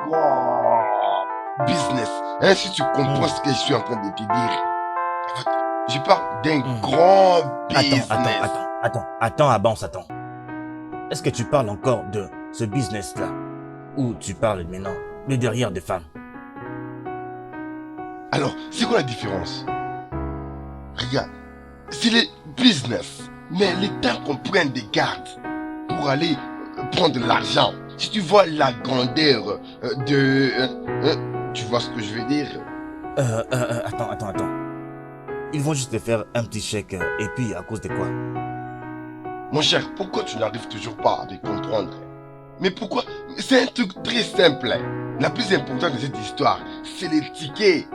grand business. Hein, si tu comprends ce que je suis en train de te dire. Je parle d'un grand business. Attends, Abance, attends. Est-ce que tu parles encore de ce business-là? Ou tu parles maintenant de derrière des femmes? Alors, c'est quoi la différence? Regarde, c'est le business. Mais le temps qu'on prenne des gardes pour aller prendre l'argent, si tu vois la grandeur tu vois ce que je veux dire? Attends. Ils vont juste te faire un petit chèque et puis à cause de quoi? Mon cher, pourquoi tu n'arrives toujours pas à me comprendre? Mais pourquoi? C'est un truc très simple. La plus importante de cette histoire, c'est les tickets.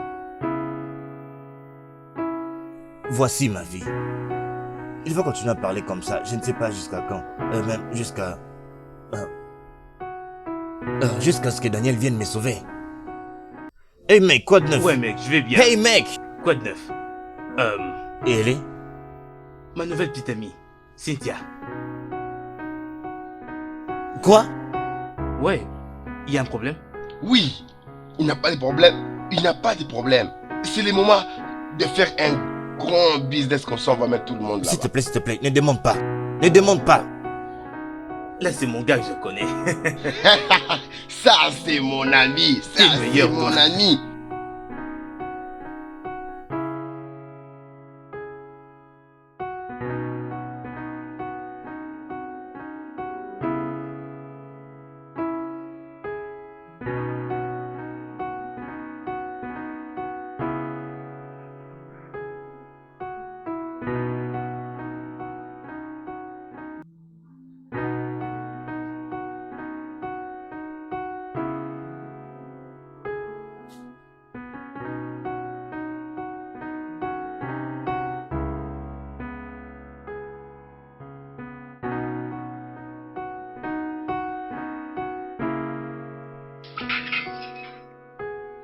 Voici ma vie. Il va continuer à parler comme ça, je ne sais pas jusqu'à quand. Même jusqu'à... jusqu'à ce que Daniel vienne me sauver. Hey mec, quoi de neuf? Ouais mec, je vais bien. Hey mec! Quoi de neuf? Et elle est? Ma nouvelle petite amie, Cynthia. Quoi? Ouais, il y a un problème? Oui, il n'a pas de problème. Il n'a pas de problème. C'est le moment de faire un grand business comme ça, on va mettre tout le monde là. S'il te plaît, ne demande pas. Ne demande pas. Là c'est mon gars que je connais. Ça c'est mon ami. Ça C'est le meilleur, c'est mon toi. ami.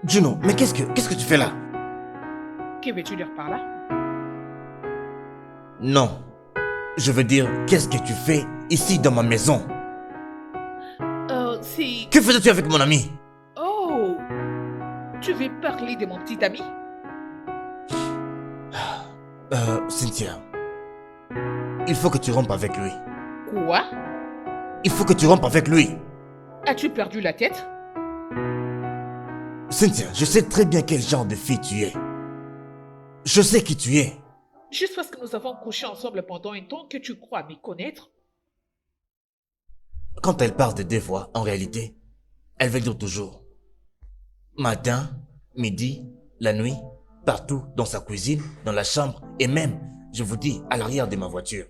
Juno, mais qu'est-ce que tu fais là? Que veux-tu dire par là? Non. Je veux dire, qu'est-ce que tu fais ici dans ma maison? C'est... Que faisais-tu avec mon ami? Oh! Tu veux parler de mon petit ami? Cynthia. Il faut que tu rompes avec lui. Quoi? Il faut que tu rompes avec lui. As-tu perdu la tête? Cynthia, je sais très bien quel genre de fille tu es. Je sais qui tu es. Juste parce que nous avons couché ensemble pendant un temps que tu crois me connaître? Quand elle parle de deux voix, en réalité, elle veut dire toujours. Matin, midi, la nuit, partout, dans sa cuisine, dans la chambre, et même, je vous dis, à l'arrière de ma voiture.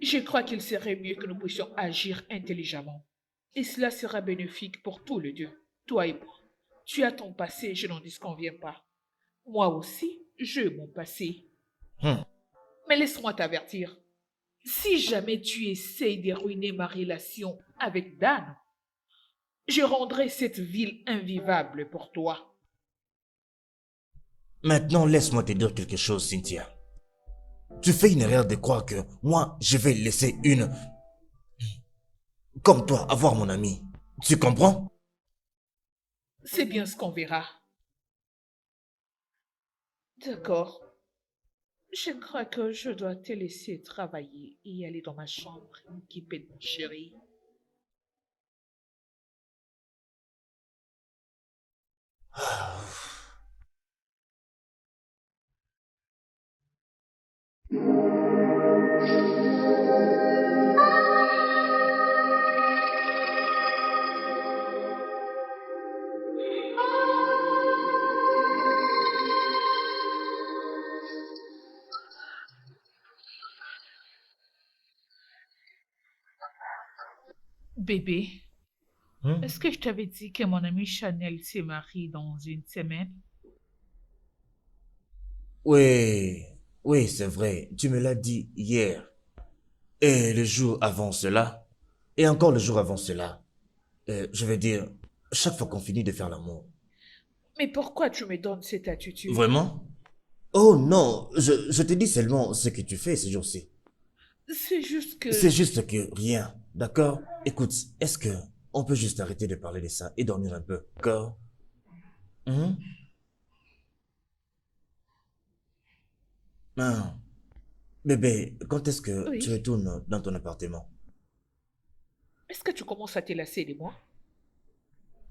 Je crois qu'il serait mieux que nous puissions agir intelligemment. Et cela sera bénéfique pour tous les deux, toi et moi. Tu as ton passé, je n'en disconviens pas. Moi aussi, j'ai mon passé. Mais laisse-moi t'avertir. Si jamais tu essayes de ruiner ma relation avec Dan, je rendrai cette ville invivable pour toi. Maintenant, laisse-moi te dire quelque chose, Cynthia. Tu fais une erreur de croire que moi, je vais laisser une... comme toi, avoir mon ami. Tu comprends? C'est bien ce qu'on verra. D'accord. Je crois que je dois te laisser travailler et aller dans ma chambre m'occuper de mon chéri. Bébé, est-ce que je t'avais dit que mon ami Chanel se marie dans une semaine? Oui, c'est vrai. Tu me l'as dit hier. Et le jour avant cela, et encore le jour avant cela. Je veux dire, chaque fois qu'on finit de faire l'amour. Mais pourquoi tu me donnes cette attitude? Vraiment? Oh non, je te dis seulement ce que tu fais ces jours-ci. C'est juste que... C'est juste que rien, d'accord? Écoute, est-ce que on peut juste arrêter de parler de ça et dormir un peu. D'accord? Hein? Ah. Bébé, quand est-ce que tu Oui. retournes dans ton appartement? Est-ce que tu commences à te lasser de moi?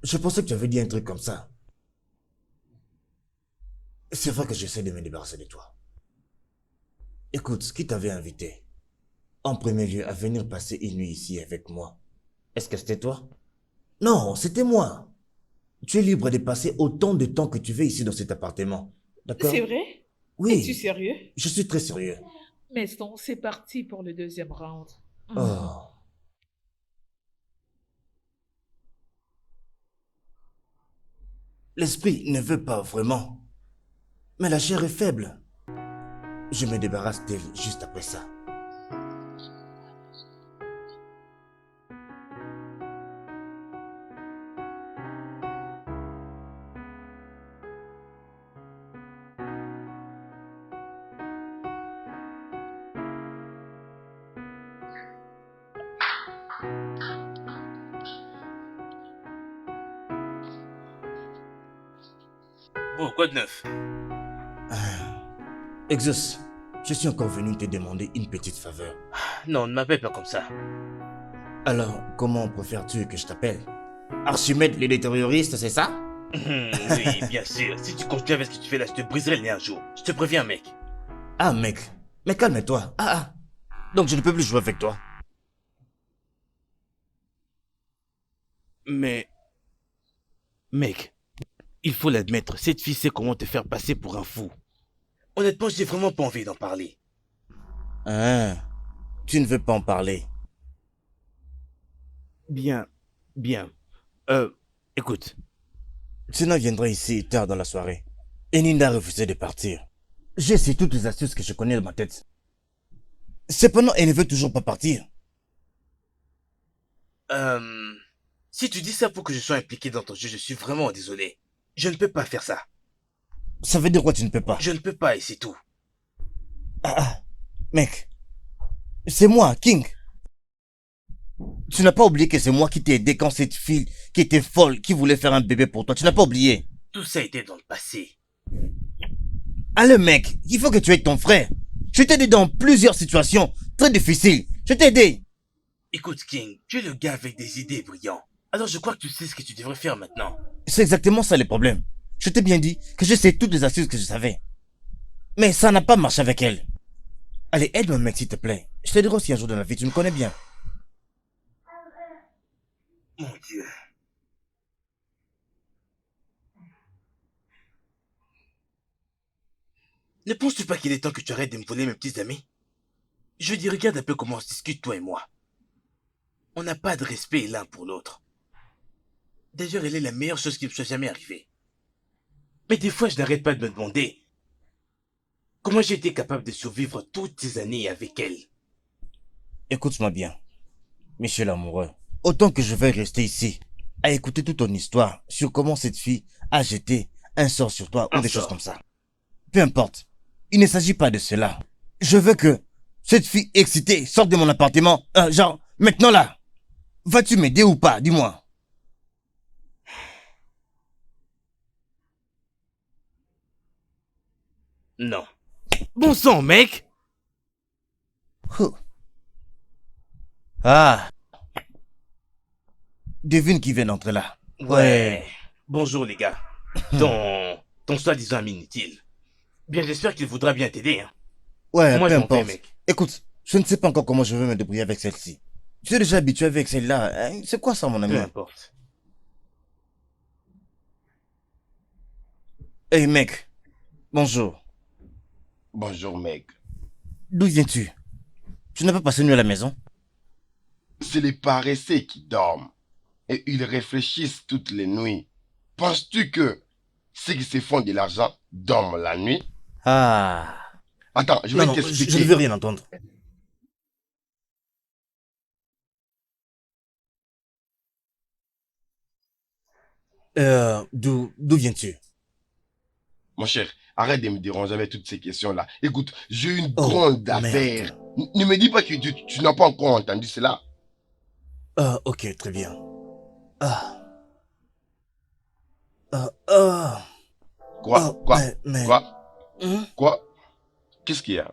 Je pensais que tu avais dit un truc comme ça. C'est vrai que j'essaie de me débarrasser de toi. Écoute, qui t'avait invité, en premier lieu, à venir passer une nuit ici avec moi? Est-ce que c'était toi? Non, c'était moi. Tu es libre de passer autant de temps que tu veux ici dans cet appartement. C'est D'accord? vrai? Es-tu Oui, sérieux? je suis très sérieux. Mais non, c'est parti pour le deuxième round. Oh, l'esprit ne veut pas vraiment. Mais la chair est faible. Je me débarrasse d'elle juste après ça. Bon, quoi de neuf? Exos, je suis encore venu te demander une petite faveur. Non, ne m'appelle pas comme ça. Alors, comment préfères-tu que je t'appelle? Archimède le terroriste, c'est ça? Oui, bien sûr. Si tu continues avec ce que tu fais là, je te briserai le nez un jour. Je te préviens, mec. Ah, mec. Mais calme-toi. Ah. Donc je ne peux plus jouer avec toi. Mais, mec, il faut l'admettre, cette fille sait comment te faire passer pour un fou. Honnêtement, j'ai vraiment pas envie d'en parler. Hein? Tu ne veux pas en parler. Bien, bien. Écoute, Tina viendra ici tard dans la soirée. Et Ninda a refusé de partir. J'ai essayé toutes les astuces que je connais dans ma tête. Cependant, elle ne veut toujours pas partir. si tu dis ça pour que je sois impliqué dans ton jeu, je suis vraiment désolé. Je ne peux pas faire ça. Ça veut dire quoi tu ne peux pas? Je ne peux pas et c'est tout. Mec. C'est moi, King. Tu n'as pas oublié que c'est moi qui t'ai aidé quand cette fille qui était folle, qui voulait faire un bébé pour toi. Tu n'as pas oublié. Tout ça était dans le passé. Allez, mec, il faut que tu aides ton frère. Je t'ai aidé dans plusieurs situations très difficiles. Je t'ai aidé. Écoute, King, tu es le gars avec des idées brillantes. Alors je crois que tu sais ce que tu devrais faire maintenant. C'est exactement ça le problème. Je t'ai bien dit que je sais toutes les astuces que je savais. Mais ça n'a pas marché avec elle. Allez, aide-moi, mec, s'il te plaît. Je te dirai aussi un jour dans la vie, tu me connais bien. Mon Dieu. Ne penses-tu pas qu'il est temps que tu arrêtes de me voler mes petits amis? Je veux dire, regarde un peu comment on se discute, toi et moi. On n'a pas de respect l'un pour l'autre. D'ailleurs, elle est la meilleure chose qui me soit jamais arrivée. Mais des fois, je n'arrête pas de me demander comment j'ai été capable de survivre toutes ces années avec elle. Écoute-moi bien, Michel amoureux. Autant que je vais rester ici, à écouter toute ton histoire sur comment cette fille a jeté un sort sur toi ou Un des choses sort. comme ça. Peu importe. Il ne s'agit pas de cela. Je veux que cette fille excitée sorte de mon appartement. Genre, maintenant là. Vas-tu m'aider ou pas? Dis-moi. Non. Bon sang, mec! Ouh. Ah. Devine qui vient d'entrer là. Ouais. Bonjour, les gars. Ton soi-disant ami inutile. Bien, j'espère qu'il voudra bien t'aider, hein. Ouais, Moi, peu je m'en vais, importe. mec. Écoute, je ne sais pas encore comment je vais me débrouiller avec celle-ci. Je suis déjà habitué avec celle-là. Hein. C'est quoi ça, mon ami? Peu importe. Hey, mec. Bonjour. Bonjour, mec. D'où viens-tu? Tu n'as pas passé une nuit à la maison? C'est les paresseux qui dorment. Et ils réfléchissent toutes les nuits. Penses-tu que ceux qui se font de l'argent dorment la nuit? Ah. Attends, je Non, vais non, t'expliquer. je ne veux rien entendre. D'où viens-tu? Mon cher, arrête de me déranger avec toutes ces questions-là. Écoute, j'ai une Oh, grande merde. affaire. Ne me dis pas que tu n'as pas encore entendu cela. Ok, très bien. Ah. Ah. Quoi? Oh, Quoi? mais... Quoi? Hein? Quoi? Qu'est-ce qu'il y a?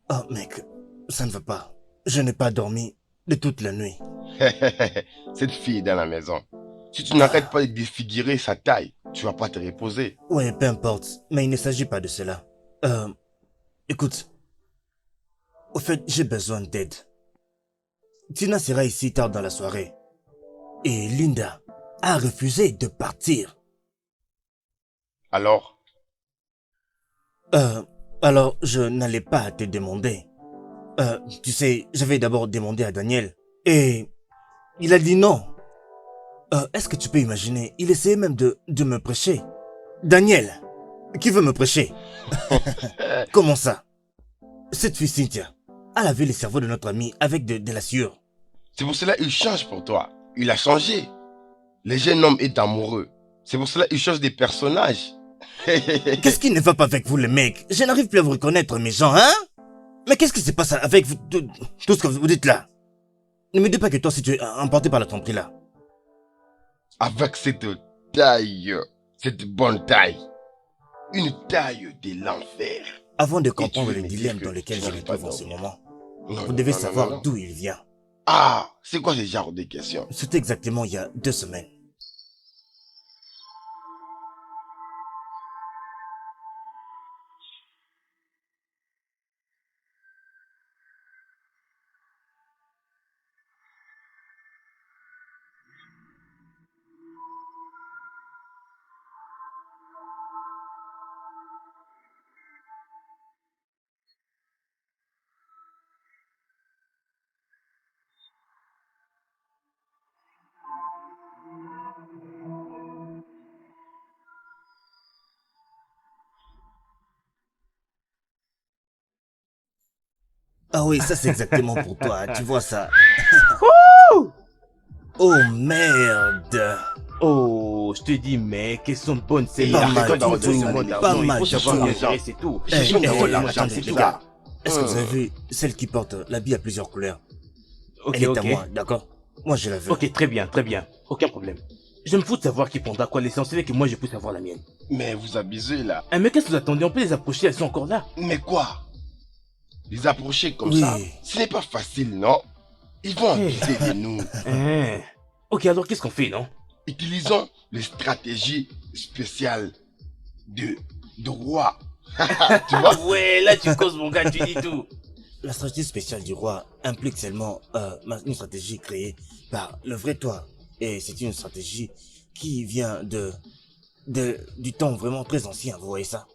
Oh, mec, ça ne va pas. Je n'ai pas dormi de toute la nuit. Cette fille est dans la maison. Si tu n'arrêtes pas de défigurer sa taille, tu vas pas te reposer. Ouais, peu importe, mais il ne s'agit pas de cela. Écoute, au fait, j'ai besoin d'aide. Tina sera ici tard dans la soirée. Et Linda a refusé de partir. Alors, Alors, je n'allais pas te demander. Tu sais, j'avais d'abord demandé à Daniel. Et il a dit non. Est-ce que tu peux imaginer, il essayait même de me prêcher. Daniel, qui veut me prêcher? Comment ça? Cette fille Cynthia a lavé le cerveau de notre ami avec de la sueur. c'est pour cela qu'il change pour toi. Il a changé. Le jeune homme est amoureux. C'est pour cela qu'il change des personnages. Qu'est-ce qui ne va pas avec vous, les mecs? Je n'arrive plus à vous reconnaître, mes gens, hein? Mais qu'est-ce qui se passe avec vous, tout ce que vous dites là? Ne me dis pas que toi, si tu es emporté par la tromperie là. Avec cette taille, cette bonne taille, une taille de l'enfer. Avant de tu comprendre veux le me dire dilemme que dans lequel tu je me n'arrives pas trouve à en ce dormir? moment, Non, vous non, devez non, non, savoir non. d'où il vient. Ah, c'est quoi ce genre de questions? C'était exactement il y a 2 semaines. Ah oui, ça c'est exactement pour toi, tu vois ça. Oh merde. Oh, je te dis, mec, elles sont bonnes Et celles-là. Pas mal arrête-toi du de tout, donner les pas filles. mal Il faut du savoir tout. bien gérer, c'est tout. J'ai besoin d'avoir l'argent, Attendez, c'est les tout. gars. Est-ce que vous avez vu celle qui porte l'habit à plusieurs couleurs? Ok, Elle est à ok. moi, d'accord? Moi je la veux. Ok, très bien, très bien. Aucun problème. Je me fous de savoir qui prendra quoi. L'essentiel est que moi je puisse avoir la mienne. Mais vous abusez là. Mais qu'est-ce que vous attendez? On peut les approcher, elles sont encore là. Mais quoi? Les approcher comme Oui. ça, ce n'est pas facile, non? Ils vont abuser de nous. Hein. Ok, alors qu'est-ce qu'on fait, non? Utilisons les stratégies spéciales de roi. Tu vois? Ouais, là tu causes mon gars, tu dis tout. La stratégie spéciale du roi implique seulement une stratégie créée par le vrai toi. Et c'est une stratégie qui vient du temps vraiment très ancien, vous voyez ça?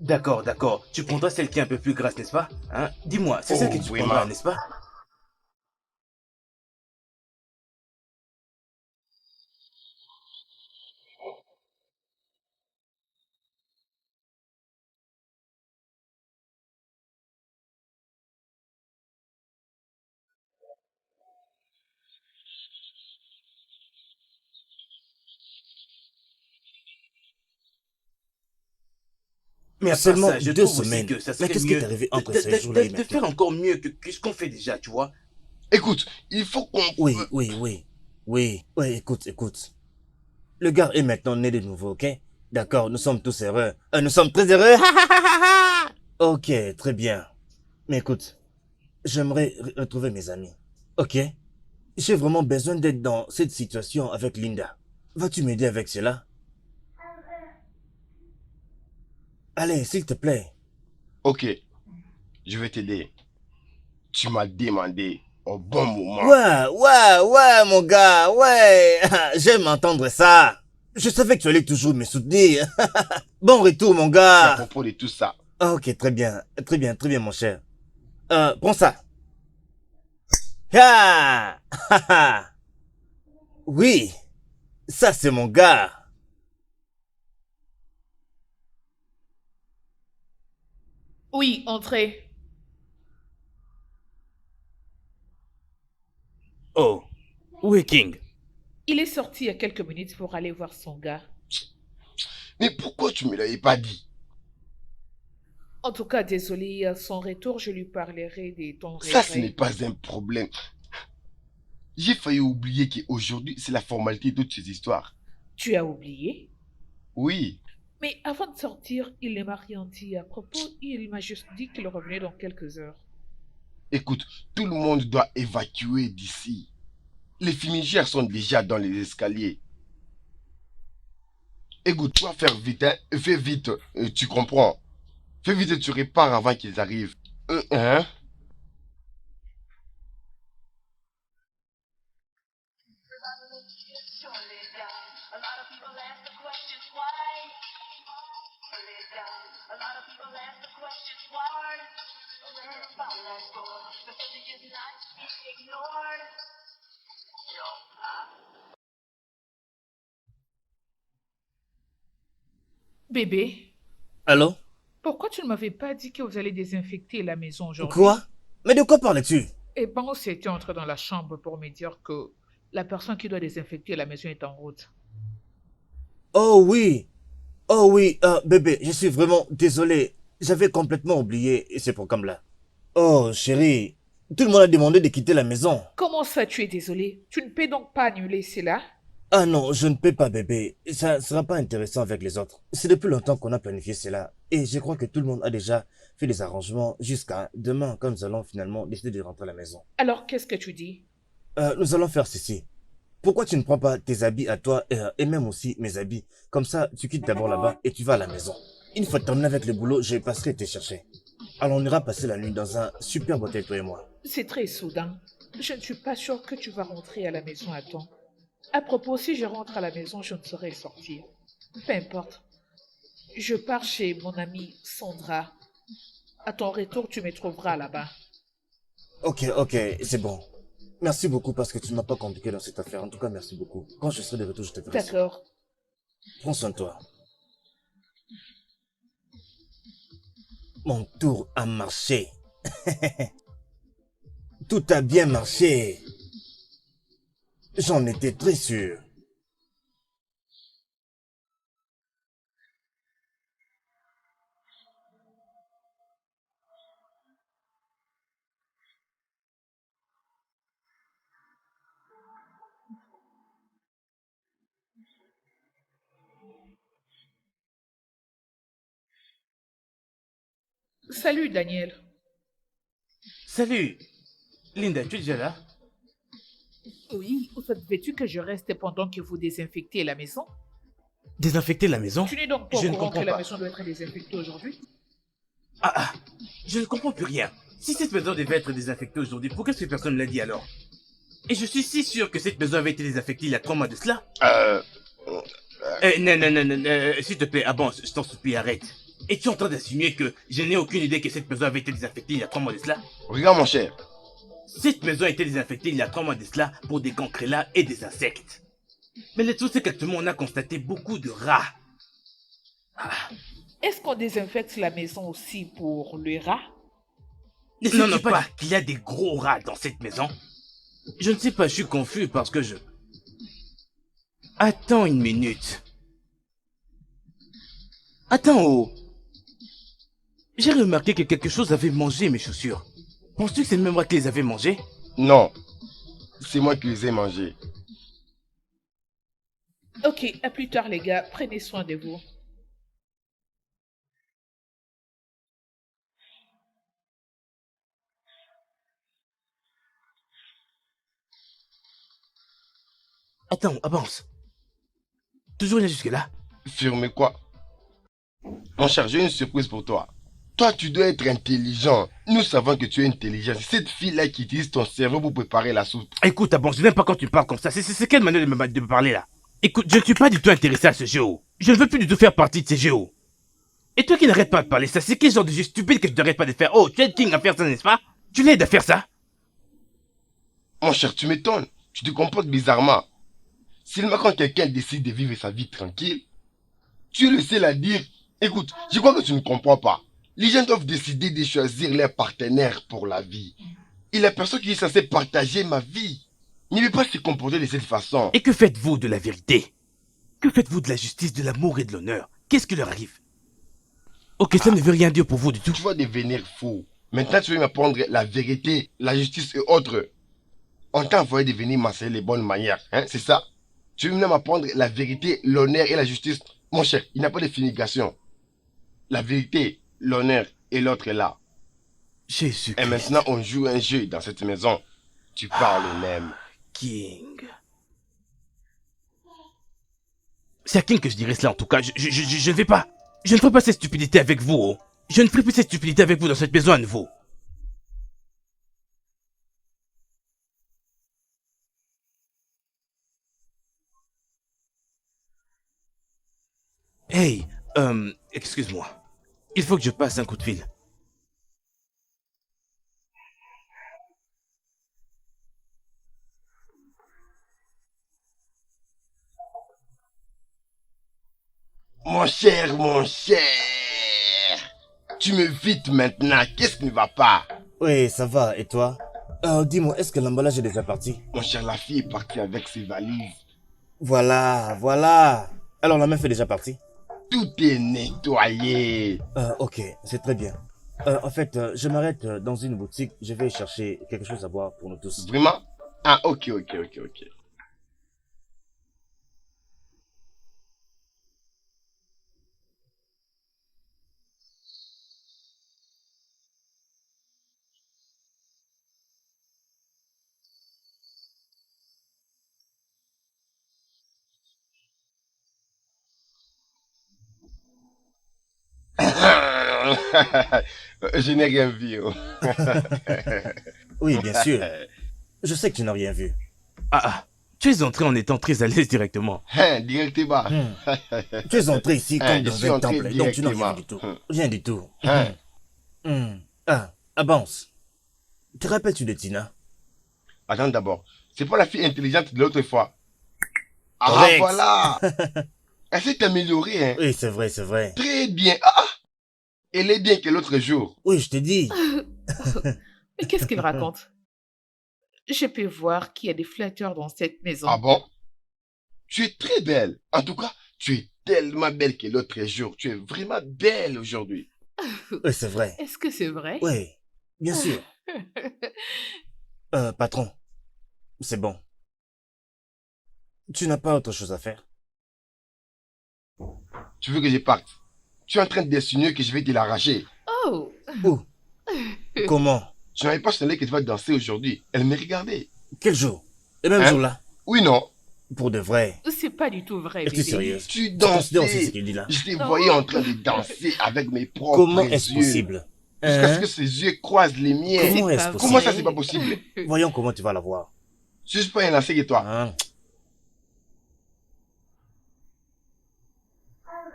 D'accord, d'accord. Tu prendras celle qui est un peu plus grasse, n'est-ce pas? Hein? Dis-moi, c'est Oh, celle que tu vraiment. prendras, n'est-ce pas? Mais à part Seulement ça, je 2 trouve aussi semaines. que ça Mais serait qu'est-ce qui mieux est arrivé entre ces jours-là et de maintenant? faire encore mieux que ce qu'on fait déjà, tu vois. Écoute, il faut qu'on... Oui, écoute. Le gars est maintenant né de nouveau, ok? D'accord, nous sommes tous heureux. Nous sommes très heureux. Ok, très bien. Mais écoute, j'aimerais retrouver mes amis. Ok? J'ai vraiment besoin d'être dans cette situation avec Linda. Vas-tu m'aider avec cela? Allez, s'il te plaît. Ok, je vais t'aider. Tu m'as demandé au bon moment. Ouais, mon gars, ouais. J'aime entendre ça. Je savais que tu allais toujours me soutenir. Bon retour, mon C'est à gars. propos de tout ça. Ok, très bien, mon cher. Prends ça. Ah! Oui, ça c'est mon gars. Oui, entrez. Oh, où est King? Il est sorti il y a quelques minutes pour aller voir son gars. Mais pourquoi tu me l'avais pas dit? En tout cas, désolé, à son retour, je lui parlerai de ton Ça, ce n'est regret. pas un problème. J'ai failli oublier qu'aujourd'hui, c'est la formalité de toutes ces histoires. Tu as oublié? Oui, Mais avant de sortir, il ne m'a rien dit à propos. Il m'a juste dit qu'il revenait dans quelques heures. écoute, tout le monde doit évacuer d'ici. Les fumigènes sont déjà dans les escaliers. Écoute, tu vas faire vite, hein. Fais vite, tu comprends. Fais vite, tu répares avant qu'ils arrivent. Hein? Bébé, Allô? pourquoi tu ne m'avais pas dit que vous allez désinfecter la maison aujourd'hui? Quoi? Mais de quoi parles-tu? Et Bounce était entré dans la chambre pour me dire que la personne qui doit désinfecter la maison est en route. Oh oui! Oh oui, bébé, je suis vraiment désolé. J'avais complètement oublié ces programmes-là. Oh, chérie, tout le monde a demandé de quitter la maison. Comment ça, tu es désolé? Tu ne peux donc pas annuler cela? Ah non, je ne peux pas, bébé. Ça ne sera pas intéressant avec les autres. C'est depuis longtemps qu'on a planifié cela. Et je crois que tout le monde a déjà fait les arrangements jusqu'à demain, quand nous allons finalement décider de rentrer à la maison. Alors, qu'est-ce que tu dis? Nous allons faire ceci. Pourquoi tu ne prends pas tes habits à toi et même aussi mes habits? Comme ça, tu quittes d'abord là-bas et tu vas à la maison. Une fois terminé avec le boulot, je passerai te chercher. Alors on ira passer la nuit dans un super hôtel, toi et moi. C'est très soudain. Je ne suis pas sûre que tu vas rentrer à la maison à temps. À propos, si je rentre à la maison, je ne saurais sortir. Peu importe. Je pars chez mon amie Sandra. À ton retour, tu me trouveras là-bas. Ok, ok, c'est bon. Merci beaucoup parce que tu ne m'as pas compliqué dans cette affaire. En tout cas, merci beaucoup. Quand je serai de retour, je te ferai ça. D'accord. Prends soin de toi. Mon tour a marché. Tout a bien marché. J'en étais très sûr. Salut, Daniel. Salut, Linda, tu es déjà là? Oui, où veux-tu que je reste pendant que vous désinfectez la maison? Désinfecter la maison? Tu n'es donc pas au Je ne courant que comprends la pas. maison doit être désinfectée aujourd'hui? Ah ah, je ne comprends plus rien. Si cette maison devait être désinfectée aujourd'hui, pourquoi cette personne l'a dit alors? Et je suis si sûr que cette maison avait été désinfectée il y a 3 mois de cela. Euh, Non, non, non, non, s'il te plaît, ah bon, je t'en supplie, arrête. Es-tu en train d'insinuer que je n'ai aucune idée que cette maison avait été désinfectée il y a 3 mois de cela? regarde mon cher. Cette maison a été désinfectée il y a 3 mois de cela pour des cancrelats et des insectes. Mais le truc c'est qu'actuellement on a constaté beaucoup de rats. Est-ce qu'on désinfecte la maison aussi pour le rat? Ne sais-tu pas qu'il y a des gros rats dans cette maison? Je ne sais pas, je suis confus parce que je... Attends une minute. Attends, oh. J'ai remarqué que quelque chose avait mangé mes chaussures. Penses-tu que c'est le même rat qui les avait mangées? Non, c'est moi qui les ai mangés. Ok, à plus tard les gars, prenez soin de vous. Attends, avance. Toujours rien jusque-là? Firme quoi? Mon cher, j'ai une surprise pour toi. Toi, tu dois être intelligent. Nous savons que tu es intelligent. C'est cette fille-là qui utilise ton cerveau pour préparer la soupe. Écoute, avance, je n'aime pas quand tu parles comme ça. C'est quelle manière de me parler là? Écoute, je ne suis pas du tout intéressé à ce jeu. Je ne veux plus du tout faire partie de ces jeux. Et toi qui n'arrêtes pas de parler ça, c'est quel genre de jeu stupide que tu n'arrêtes pas de faire? Oh, tu es king à faire ça, n'est-ce pas? Tu l'aides à faire ça? Mon cher, tu m'étonnes. Tu te comportes bizarrement. Seulement quand quelqu'un décide de vivre sa vie tranquille, tu es le seul à dire, écoute, je crois que tu ne comprends pas. Les gens doivent décider de choisir leur partenaire pour la vie. Et la personne qui est censée partager ma vie ne peut pas se comporter de cette façon. Et que faites-vous de la vérité? Que faites-vous de la justice, de l'amour et de l'honneur? Qu'est-ce qui leur arrive? Ok, ça ne veut rien dire pour vous du tout. Tu vas devenir fou. Maintenant, tu veux m'apprendre la vérité, la justice et autres. On t'a envoyé de venir m'enseigner les bonnes manières, hein, c'est ça? Tu veux même m'apprendre la vérité, l'honneur et la justice. Mon cher, il n'y a pas de finication. La vérité, l'honneur et l'autre est là. Jésus-Christ. Et maintenant, on joue un jeu dans cette maison. Tu parles même. King. C'est à King que je dirais cela en tout cas. Je ne vais pas. Je ne ferai pas cette stupidité avec vous. Oh. Je ne ferai plus cette stupidité avec vous dans cette maison à nouveau. Hey, excuse-moi. Il faut que je passe un coup de fil. Mon cher. Tu me vides maintenant. Qu'est-ce qui ne va pas? Oui, ça va, et toi? Dis-moi, est-ce que l'emballage est déjà parti? Mon cher, la fille est partie avec ses valises. Voilà, voilà. Alors la meuf est déjà partie? Tout est nettoyé. Ok, c'est très bien. En fait, je m'arrête dans une boutique, je vais chercher quelque chose à boire pour nous tous. Vraiment? Ah, ok. Je n'ai rien vu. Oh. Oui, bien sûr. Je sais que tu n'as rien vu. Ah, tu es entré en étant très à l'aise directement. Hein, directement. Tu es entré ici comme Je dans suis un entré temple, donc tu n'as rien vu du tout. Rien du tout. Avance. Te rappelles-tu de Tina? Attends d'abord. C'est pas la fille intelligente de l'autre fois. Ah, Correct. voilà. Elle s'est améliorée, hein. Oui, c'est vrai, c'est vrai. Très bien. Ah, elle est bien que l'autre jour. Oui, je te dis. Mais qu'est-ce qu'il raconte? Je peux voir qu'il y a des flatteurs dans cette maison. Ah bon? Tu es très belle. En tout cas, tu es tellement belle que l'autre jour. Tu es vraiment belle aujourd'hui. Oui, c'est vrai. Est-ce que c'est vrai? Oui, bien sûr. Patron, c'est bon. Tu n'as pas autre chose à faire? Tu veux que je parte? Tu es en train d'insinuer que je vais te l'arracher. Oh, Où? Comment? Je n'avais pas sonné que tu vas danser aujourd'hui. Elle me regardait. Quel jour? Le même Hein? jour-là? Oui, non. Pour de vrai? c'est pas du tout vrai, Es-tu bébé. sérieuse? Tu considères aussi ce dansais. qu'il dit là? Je te Non. voyais en train de danser avec mes propres Comment est-ce yeux. possible? Jusqu'à ce Hein? que ses yeux croisent les miens. Comment C'est est-ce pas possible? Comment ça, vrai. c'est pas possible? Voyons comment tu vas la voir. Je suis pas un lancé que toi. Hein?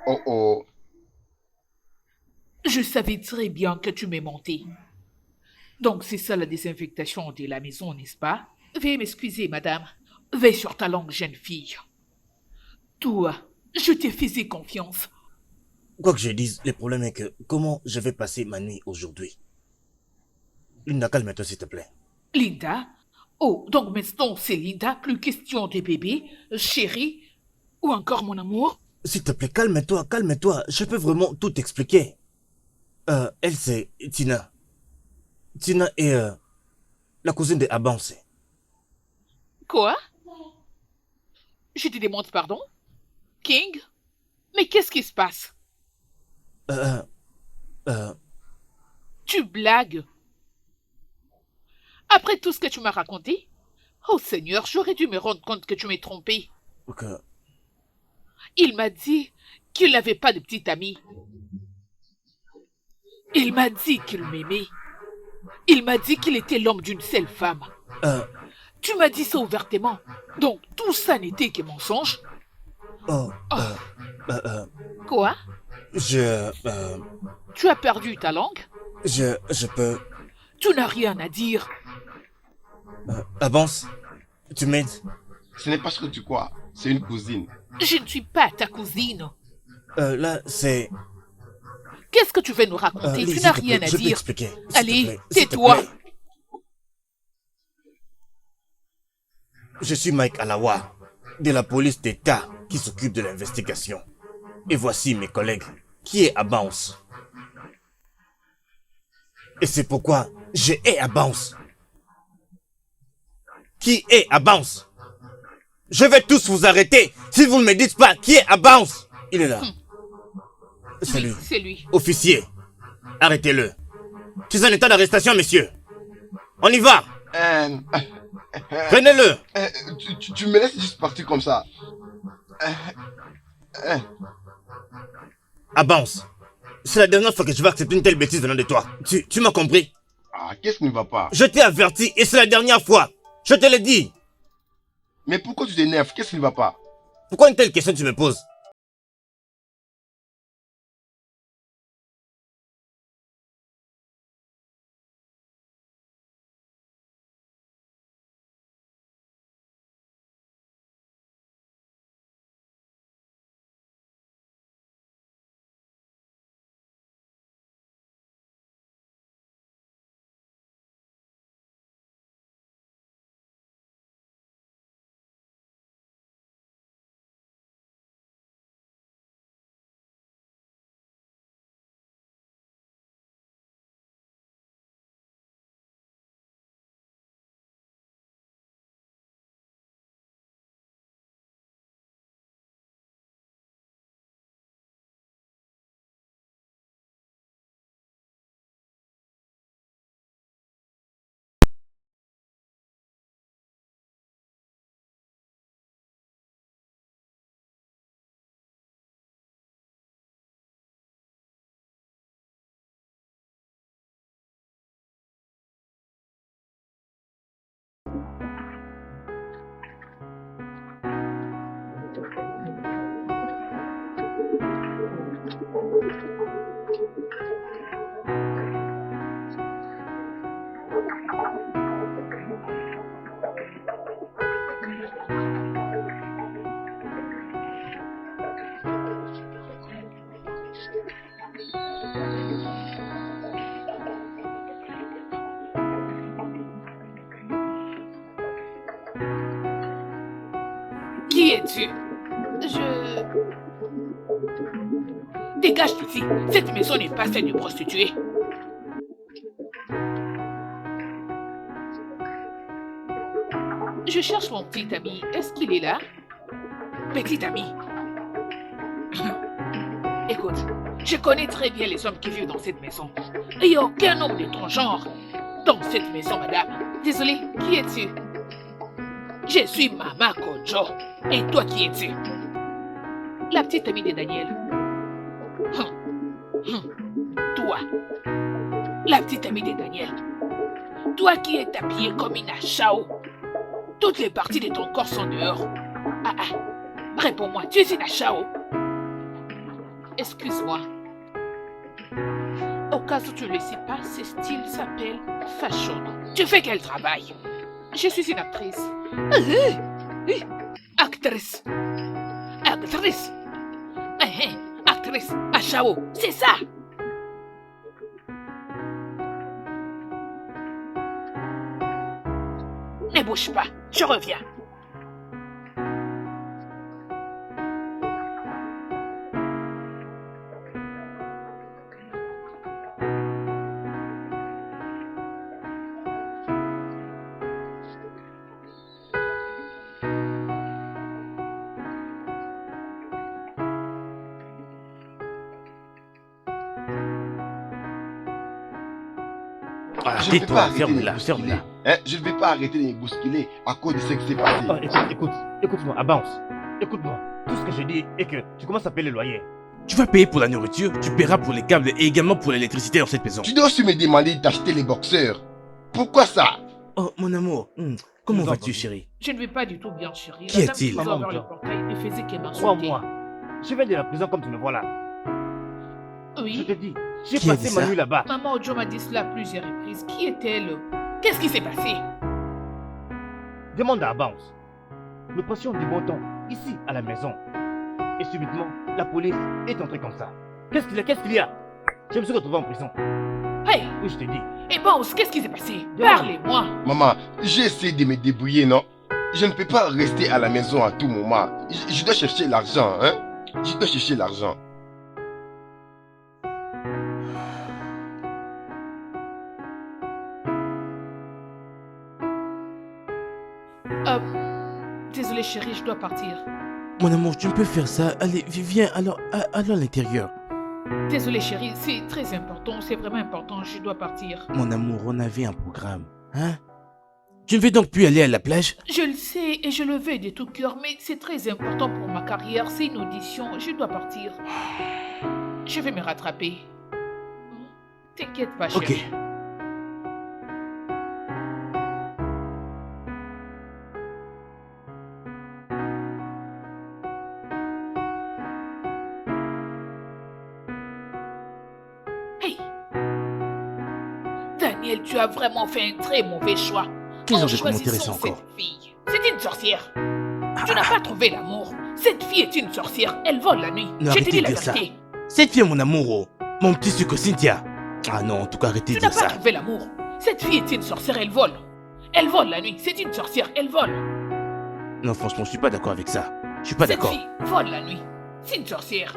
Oh oh. Je savais très bien que tu m'es menti. Donc c'est ça la désinfectation de la maison, n'est-ce pas? Veuillez m'excuser, madame. Veille sur ta langue, jeune fille. Toi, je te faisais confiance. Quoi que je dise, le problème est que comment je vais passer ma nuit aujourd'hui? Linda, calme-toi s'il te plaît. Linda? Oh, donc maintenant c'est Linda, plus question de bébé, chérie, ou encore mon amour? S'il te plaît, calme-toi, calme-toi. Je peux vraiment tout expliquer. Elle c'est Tina. Tina est la cousine de Abance. Quoi? Je te demande pardon? King? Mais qu'est-ce qui se passe? Euh, euh, Tu blagues? Après tout ce que tu m'as raconté? Oh Seigneur, j'aurais dû me rendre compte que tu m'es trompé. que... Il m'a dit qu'il n'avait pas de petite amie. Il m'a dit qu'il m'aimait. Il m'a dit qu'il était l'homme d'une seule femme. Tu m'as dit ça ouvertement. Donc tout ça n'était que mensonge. Oh, Quoi? Tu as perdu ta langue? Je peux... Tu n'as rien à dire. Avance, tu m'aides? Ce n'est pas ce que tu crois. C'est une cousine. Je ne suis pas ta cousine. Là, c'est... Qu'est-ce que tu veux nous raconter? Lily, Tu n'as s'il te rien plaît, à je peux dire. expliquer. S'il te Allez, plaît, s'il te tais-toi. plaît. Je suis Mike Alawa, de la police d'État qui s'occupe de l'investigation. Et voici mes collègues, qui est Abance. Et c'est pourquoi je hais Abance. qui est à Bounce. Je vais tous vous arrêter si vous ne me dites pas qui est à Bounce. Il est là. C'est lui. C'est lui. Officier, arrêtez-le. C'est un état d'arrestation, monsieur. On y va. Prenez-le. Tu me laisses juste partir comme ça. À Bounce. C'est la dernière fois que je vais accepter une telle bêtise venant de toi. Tu m'as compris? Ah, qu'est-ce qui ne va pas? Je t'ai averti et c'est la dernière fois. Je te l'ai dit. Mais pourquoi tu t'énerves? Qu'est-ce qui ne va pas? Pourquoi une telle question tu me poses? Qui es-tu? Dégage d'ici. Cette maison n'est pas celle de prostituées. Je cherche mon petit ami. Est-ce qu'il est là? Petit ami. Écoute, je connais très bien les hommes qui vivent dans cette maison. Et il n'y a aucun homme de ton genre dans cette maison, madame. Désolé, qui es-tu? Je suis Mama Kojo. Et toi, qui es-tu? La petite amie de Daniel. Toi, la petite amie de Daniel. Toi qui es habillée comme une achao. Toutes les parties de ton corps sont dehors. Réponds-moi, tu es une achao? Excuse-moi. Au cas où tu ne le sais pas, ce style s'appelle fashion. Tu fais quel travail? Je suis une actrice. Actrice. Actrice. Actrice. Achao, c'est ça. Ne bouge pas, je reviens. Je ne vais pas arrêter de me ferme-la. bousculer. Je ne vais pas arrêter de me bousculer à cause de ce qui s'est passé. Écoute-moi, à Bounce. Écoute-moi. Tout ce que je dis est que tu commences à payer le loyer. Tu vas payer pour la nourriture, tu paieras pour les câbles et également pour l'électricité dans cette maison. Tu dois aussi me demander d'acheter les boxeurs. Pourquoi ça? Oh, mon amour. Comment Nous vas-tu, entendons. chérie? Je ne vais pas du tout bien, chérie. Qui est-il? La dame qui Maman, ouvert le John. portail ne faisait que m'insulter. Crois-moi. Je viens de la prison comme tu me vois là. Je Oui. te dis, j'ai Qui a passé dit ma ça? nuit là-bas. Maman Ojo m'a dit cela à plusieurs reprises. Qui est-elle? Qu'est-ce qui s'est passé? Demande à Bounce. Nous passions du bon temps ici à la maison. Et subitement, la police est entrée comme ça. Qu'est-ce qu'il y a? Je me suis retrouvé en prison. Hey! Oui, je te dis. Et Bounce, qu'est-ce qui s'est passé? Demande. Parlez-moi. Maman, j'ai essayé de me débrouiller, non? Je ne peux pas rester à la maison à tout moment. Je dois chercher l'argent, hein? Je dois chercher l'argent. chérie, je dois partir. Mon amour, tu ne peux faire ça. Allez, viens, allons à l'intérieur. Désolée chérie, c'est très important, c'est vraiment important, je dois partir. Mon amour, on avait un programme. Hein? Tu ne veux donc plus aller à la plage? Je le sais et je le veux de tout cœur, mais c'est très important pour ma carrière, c'est une audition, je dois partir. Je vais me rattraper. T'inquiète pas, chérie. Ok. Hey! Daniel, tu as vraiment fait un très mauvais choix. Quel En genre de commentaire est-ce choisissant encore? cette fille. C'est une sorcière. Tu n'as pas trouvé l'amour. Cette fille est une sorcière. Elle vole la nuit. Non, Je te arrêtez dis de la dire ça. vérité. Cette fille est mon amour, oh. Mon petit sucre Cynthia. Ah non, en tout cas, arrêtez de Tu n'as dire pas ça. trouvé l'amour. Cette fille est une sorcière. Elle vole. Elle vole la nuit. C'est une sorcière. Elle vole. Non, franchement, je suis pas d'accord avec ça. Je suis pas Cette d'accord. fille vole la nuit. C'est une sorcière.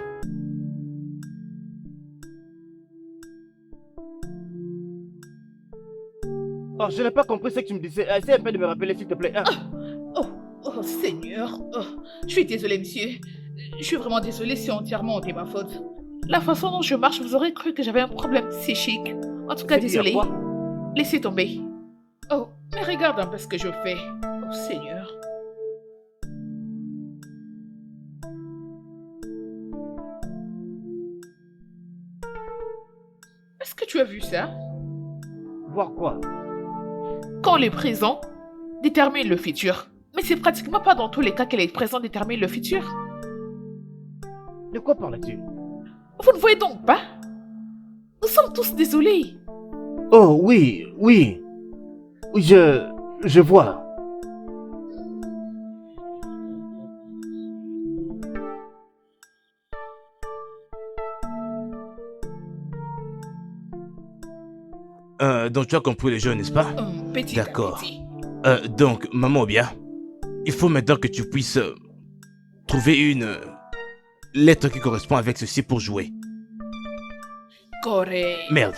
Oh, je n'ai pas compris ce que tu me disais. Essaye un peu de me rappeler, s'il te plaît. Hein. Oh, Seigneur. Oh, je suis désolée, monsieur. Je suis vraiment désolée, c'est entièrement de ma faute. La façon dont je marche, vous aurez cru que j'avais un problème psychique. En tout cas, C'est dû à désolée. quoi? Laissez tomber. Oh, mais regarde un peu ce que je fais. Oh, Seigneur. Est-ce que tu as vu ça? Voir quoi? Quand les présents déterminent le futur. Mais c'est pratiquement pas dans tous les cas que les présents déterminent le futur. De quoi parles-tu? Vous ne voyez donc pas? Nous sommes tous désolés. Oh, oui, oui. Oui, je vois. Donc tu as compris les jeux, n'est-ce pas? Petit à D'accord. petit. Donc, maman, bien. Il faut maintenant que tu puisses trouver une lettre qui correspond avec ceci pour jouer. Correct. Merde.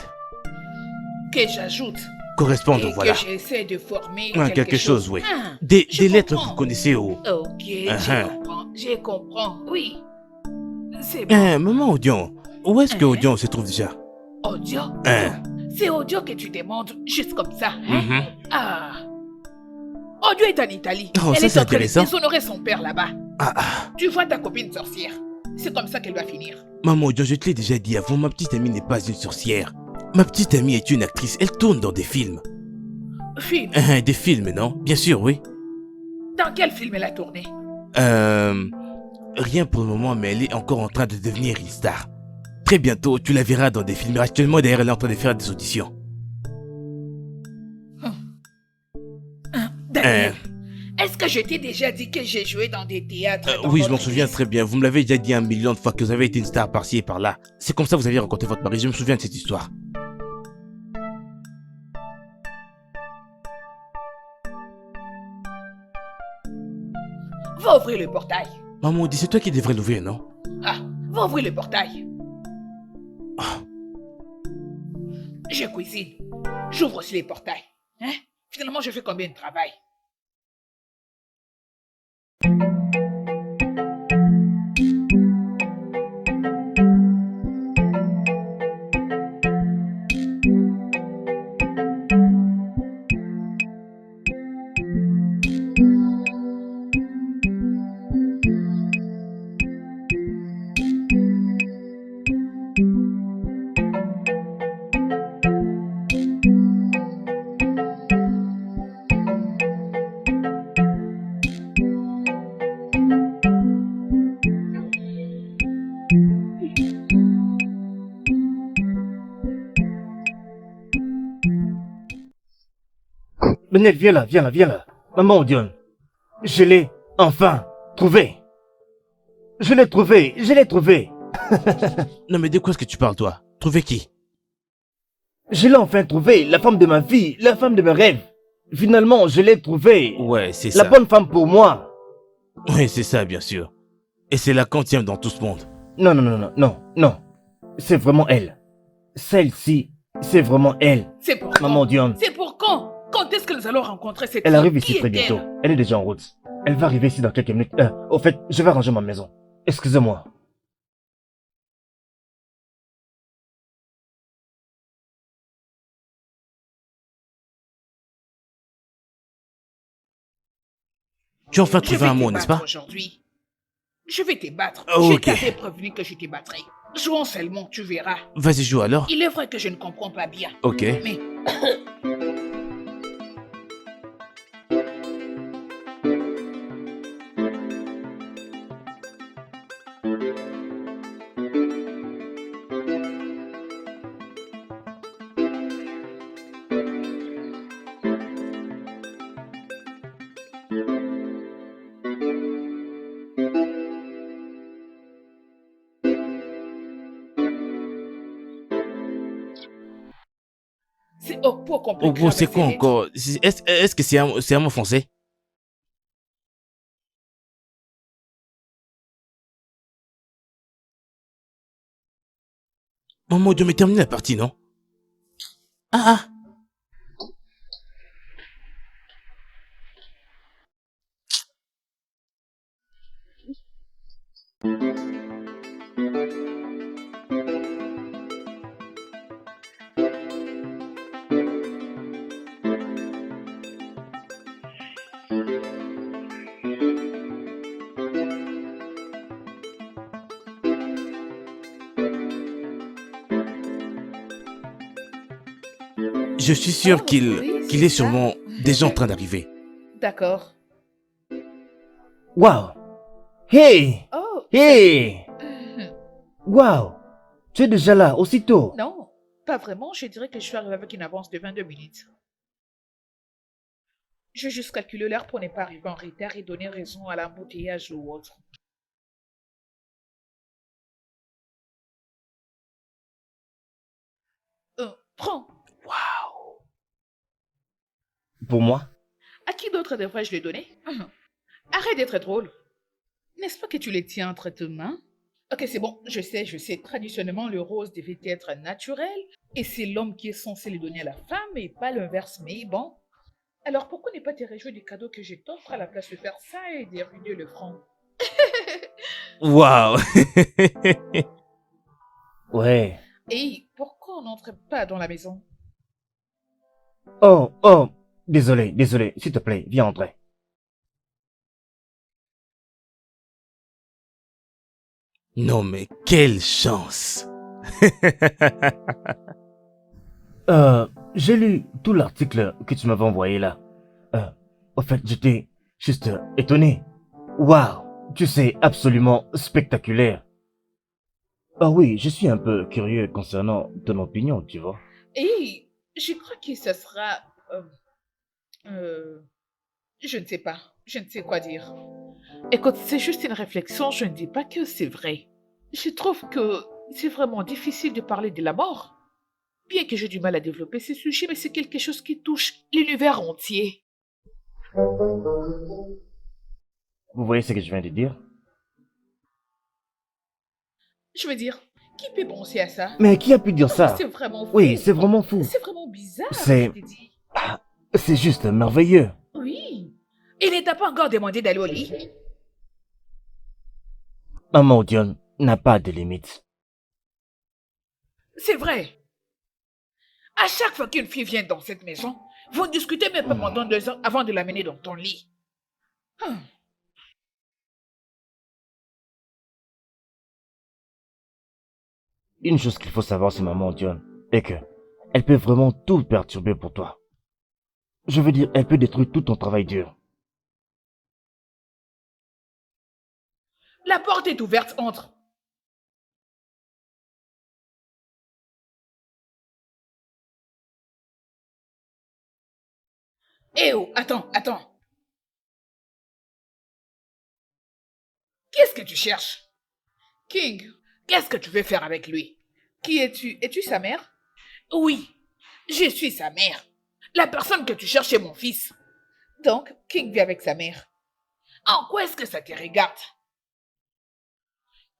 Que j'ajoute. Correspondre, Et voilà. que j'essaie de former Quelque chose, oui. Ah, Des je lettres que comprends. vous connaissez, oh. Ok, Uh-huh. je comprends. Oui. C'est bon. Maman Odion, où est-ce que Hein? Odion se trouve déjà? Audio? Hein? C'est Audio que tu demandes juste comme ça, hein? Mhm. Ah. Audio est en Italie. Oh, Elle ça, est c'est en train de intéressant. déshonorer son père là-bas. Ah, Tu vois ta copine sorcière. C'est comme ça qu'elle va finir. maman Odion, je te l'ai déjà dit avant, ma petite amie n'est pas une sorcière. Ma petite amie est une actrice, elle tourne dans des films. Film. Des films, non? Bien sûr, oui. Dans quel film elle a tourné? Rien pour le moment, mais elle est encore en train de devenir une star. Très bientôt, tu la verras dans des films. Actuellement, d'ailleurs, elle est en train de faire des auditions. Daniel, est-ce que je t'ai déjà dit que j'ai joué dans des théâtres? dans Oui, je m'en votre souviens église? très bien. Vous me l'avez déjà dit 1 million de fois que vous avez été une star par-ci et par-là. C'est comme ça que vous aviez rencontré votre mari. Je me souviens de cette histoire. Va ouvrir le portail. Maman dit, c'est toi qui devrais l'ouvrir, non? Ah, va ouvrir le portail. Ah. Je cuisine. J'ouvre aussi les portails. Hein? Finalement, je fais combien de travail? Benel, viens là, viens là, viens là. Maman Odion, je l'ai enfin trouvé. Je l'ai trouvé, je l'ai trouvé. Non, mais de quoi est-ce que tu parles, toi? Trouver qui? Je l'ai enfin trouvé, la femme de ma vie, la femme de mes rêves. Finalement, je l'ai trouvée. Ouais, c'est La ça. bonne femme pour moi. Oui, c'est ça, bien sûr. Et c'est la quantième dans tout ce monde. Non, non, non, non, non, non. C'est vraiment elle. Celle-ci, c'est vraiment elle. C'est pour Maman quand? Odion. C'est pour quand? Quand est-ce que nous allons rencontrer cette Elle femme? arrive ici Qui très est-elle? bientôt. Elle est déjà en route. Elle va arriver ici dans quelques minutes. Au fait, je vais ranger ma maison. Excusez-moi. Tu as enfin Je trouvé vais un te mot, n'est-ce battre pas? aujourd'hui. Je vais te battre. Ah, Je ok. t'avais prévenu que je te battrais. Jouons seulement, tu verras. Vas-y, joue alors. Il est vrai que je ne comprends pas bien. Ok. Mais c'est au point Oh, compliqué bon, avec c'est ces quoi lettres. encore? Est-ce que c'est un mot français? Maman, on doit terminer la partie, non? Ah, ah. Je suis sûr Oh, qu'il oui, qu'il c'est est ça. sûrement déjà en train d'arriver. D'accord. Waouh! Hey! Oh, Hey! salut. Waouh! Tu es déjà là, aussitôt. Non, pas vraiment. Je dirais que je suis arrivée avec une avance de 22 minutes. Je vais juste calculer l'heure pour ne pas arriver en retard et donner raison à l'embouteillage ou autre. Prends. Pour moi? À qui d'autre devrais-je le donner? Arrête d'être drôle. N'est-ce pas que tu les tiens entre tes mains? Ok, c'est bon, je sais, je sais. Traditionnellement, le rose devait être naturel et c'est l'homme qui est censé le donner à la femme et pas l'inverse. Mais bon, alors pourquoi ne pas te réjouir du cadeau que je t'offre à la place de faire ça et de ruiner le franc? Waouh! Ouais. Et pourquoi on n'entre pas dans la maison? Oh, oh. Désolé, désolé. S'il te plaît, viens entrer. Non, mais quelle chance! J'ai lu tout l'article que tu m'avais envoyé là. En fait, j'étais juste étonné. Waouh, tu sais, absolument spectaculaire. Ah oui, je suis un peu curieux concernant ton opinion, tu vois. Et je crois que ce sera... euh, je ne sais pas. Je ne sais quoi dire. Écoute, c'est juste une réflexion. Je ne dis pas que c'est vrai. Je trouve que c'est vraiment difficile de parler de la mort. Bien que j'ai du mal à développer ce sujet, mais c'est quelque chose qui touche l'univers entier. Vous voyez ce que je viens de dire? Je veux dire, qui peut penser à ça? Mais qui a pu dire Non, ça? c'est vraiment fou. Oui, c'est vraiment fou. C'est vraiment bizarre, C'est- je te dis. C'est juste merveilleux. Oui. Il ne t'a pas encore demandé d'aller au lit? Maman Dion n'a pas de limite. C'est vrai. À chaque fois qu'une fille vient dans cette maison, vous discutez même pas pendant 2 heures avant de l'amener dans ton lit. Hum. Une chose qu'il faut savoir sur maman Dion est que elle peut vraiment tout perturber pour toi. Je veux dire, elle peut détruire tout ton travail dur. La porte est ouverte, entre. Eh oh, attends, attends. Qu'est-ce que tu cherches? King, qu'est-ce que tu veux faire avec lui? Qui es-tu? Es-tu sa mère? Oui, je suis sa mère. La personne que tu cherches est mon fils. Donc, King vit avec sa mère. En quoi est-ce que ça te regarde?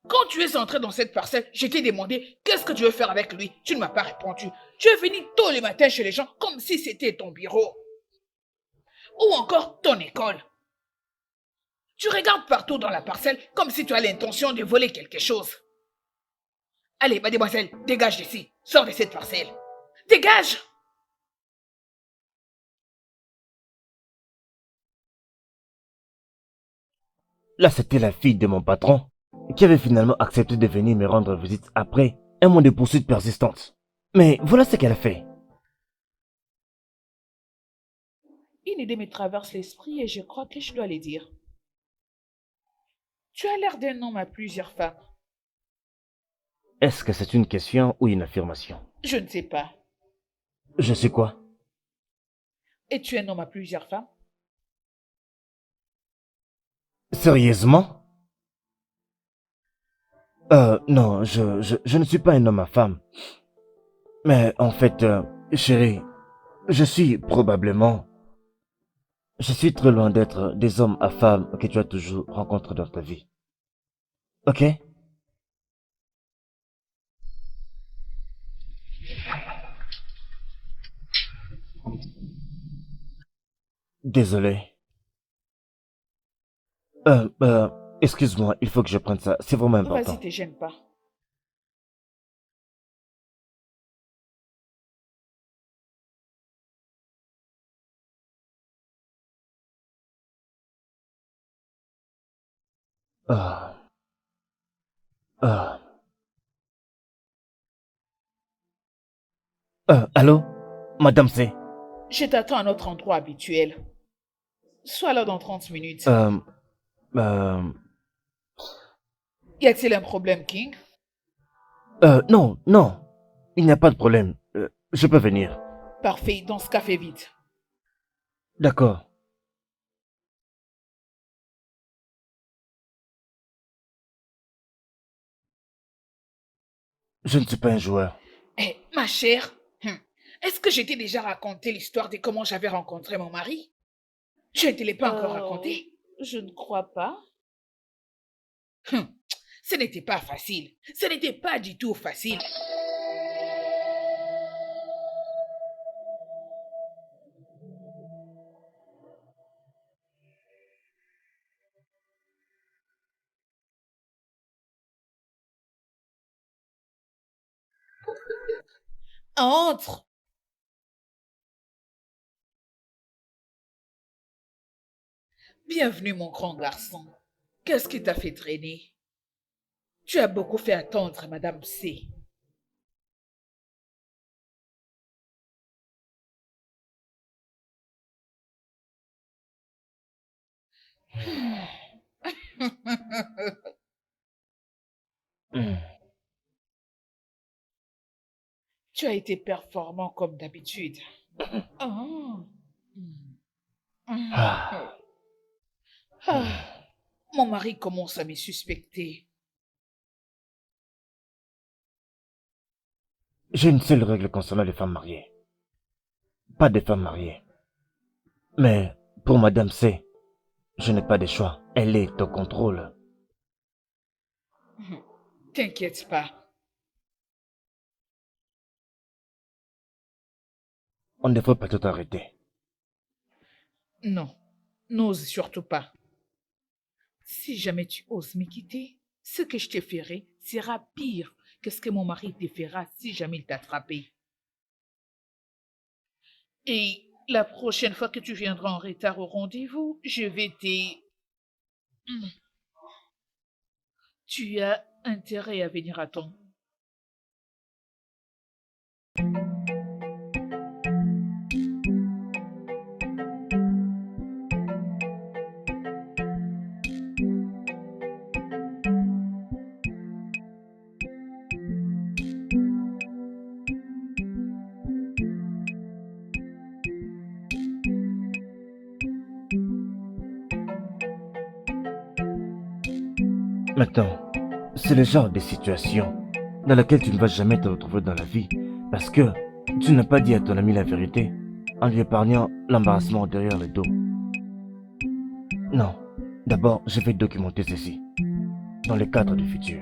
Quand tu es entré dans cette parcelle, je t'ai demandé qu'est-ce que tu veux faire avec lui. Tu ne m'as pas répondu. Tu es venu tôt le matin chez les gens comme si c'était ton bureau. ou encore ton école. Tu regardes partout dans la parcelle comme si tu as l'intention de voler quelque chose. Allez, mademoiselle, dégage d'ici. Sors de cette parcelle. Dégage! Là, c'était la fille de mon patron qui avait finalement accepté de venir me rendre visite après un mois de poursuite persistante. Mais voilà ce qu'elle a fait. Une idée me traverse l'esprit et je crois que je dois le dire. Tu as l'air d'un homme à plusieurs femmes. Est-ce que c'est une question ou une affirmation? Je ne sais pas. Je sais quoi? Es-tu un homme à plusieurs femmes? Sérieusement? Non, je ne suis pas un homme à femme. Mais en fait, chérie, je suis probablement... Je suis très loin d'être des hommes à femmes que tu as toujours rencontrés dans ta vie. Ok? Désolé. Euh, excuse-moi, il faut que je prenne ça. C'est vraiment Vas-y, important. te gêne pas. Ah, ah. Allô? Madame C. Je t'attends à notre endroit habituel. Sois là dans 30 minutes. Euh, euh, Y a-t-il un problème, King? non, non. Il n'y a pas de problème. Je peux venir. Parfait, dans ce café vite. D'accord. Je ne suis pas un joueur. Eh, ma chère, est-ce que je t'ai déjà raconté l'histoire de comment j'avais rencontré mon mari? Je ne te l'ai pas encore raconté. Je ne crois pas. Ce n'était pas facile. Ce n'était pas du tout facile. Entre. Bienvenue, mon grand garçon. Qu'est-ce qui t'a fait traîner? Tu as beaucoup fait attendre, Madame C. Hmm. Tu as été performant comme d'habitude. Ah. Hmm. Ah. Ah. Mon mari commence à me suspecter. J'ai une seule règle concernant les femmes mariées. Pas de femmes mariées. Mais pour Madame C, je n'ai pas de choix. Elle est au contrôle. T'inquiète pas. On ne devrait pas tout arrêter. Non, n'ose surtout pas. Si jamais tu oses me quitter, ce que je te ferai sera pire que ce que mon mari te fera si jamais il t'attrapait. Et la prochaine fois que tu viendras en retard au rendez-vous, je vais te... Hmm. Tu as intérêt à venir à temps. Maintenant, c'est le genre de situation dans laquelle tu ne vas jamais te retrouver dans la vie parce que tu n'as pas dit à ton ami la vérité en lui épargnant l'embarrassement derrière le dos. Non, d'abord, je vais documenter ceci dans le cadre du futur.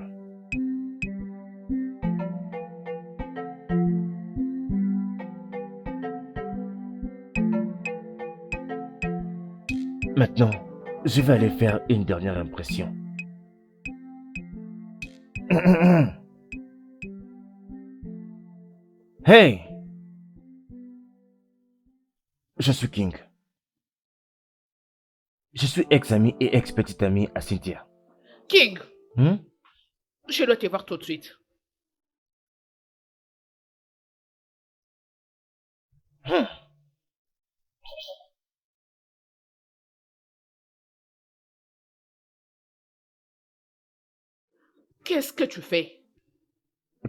Maintenant, je vais aller faire une dernière impression. Hey! Je suis King. Je suis ex-ami et ex-petite amie à Cynthia. King, Hmm? je dois te voir tout de suite. Qu'est-ce que tu fais?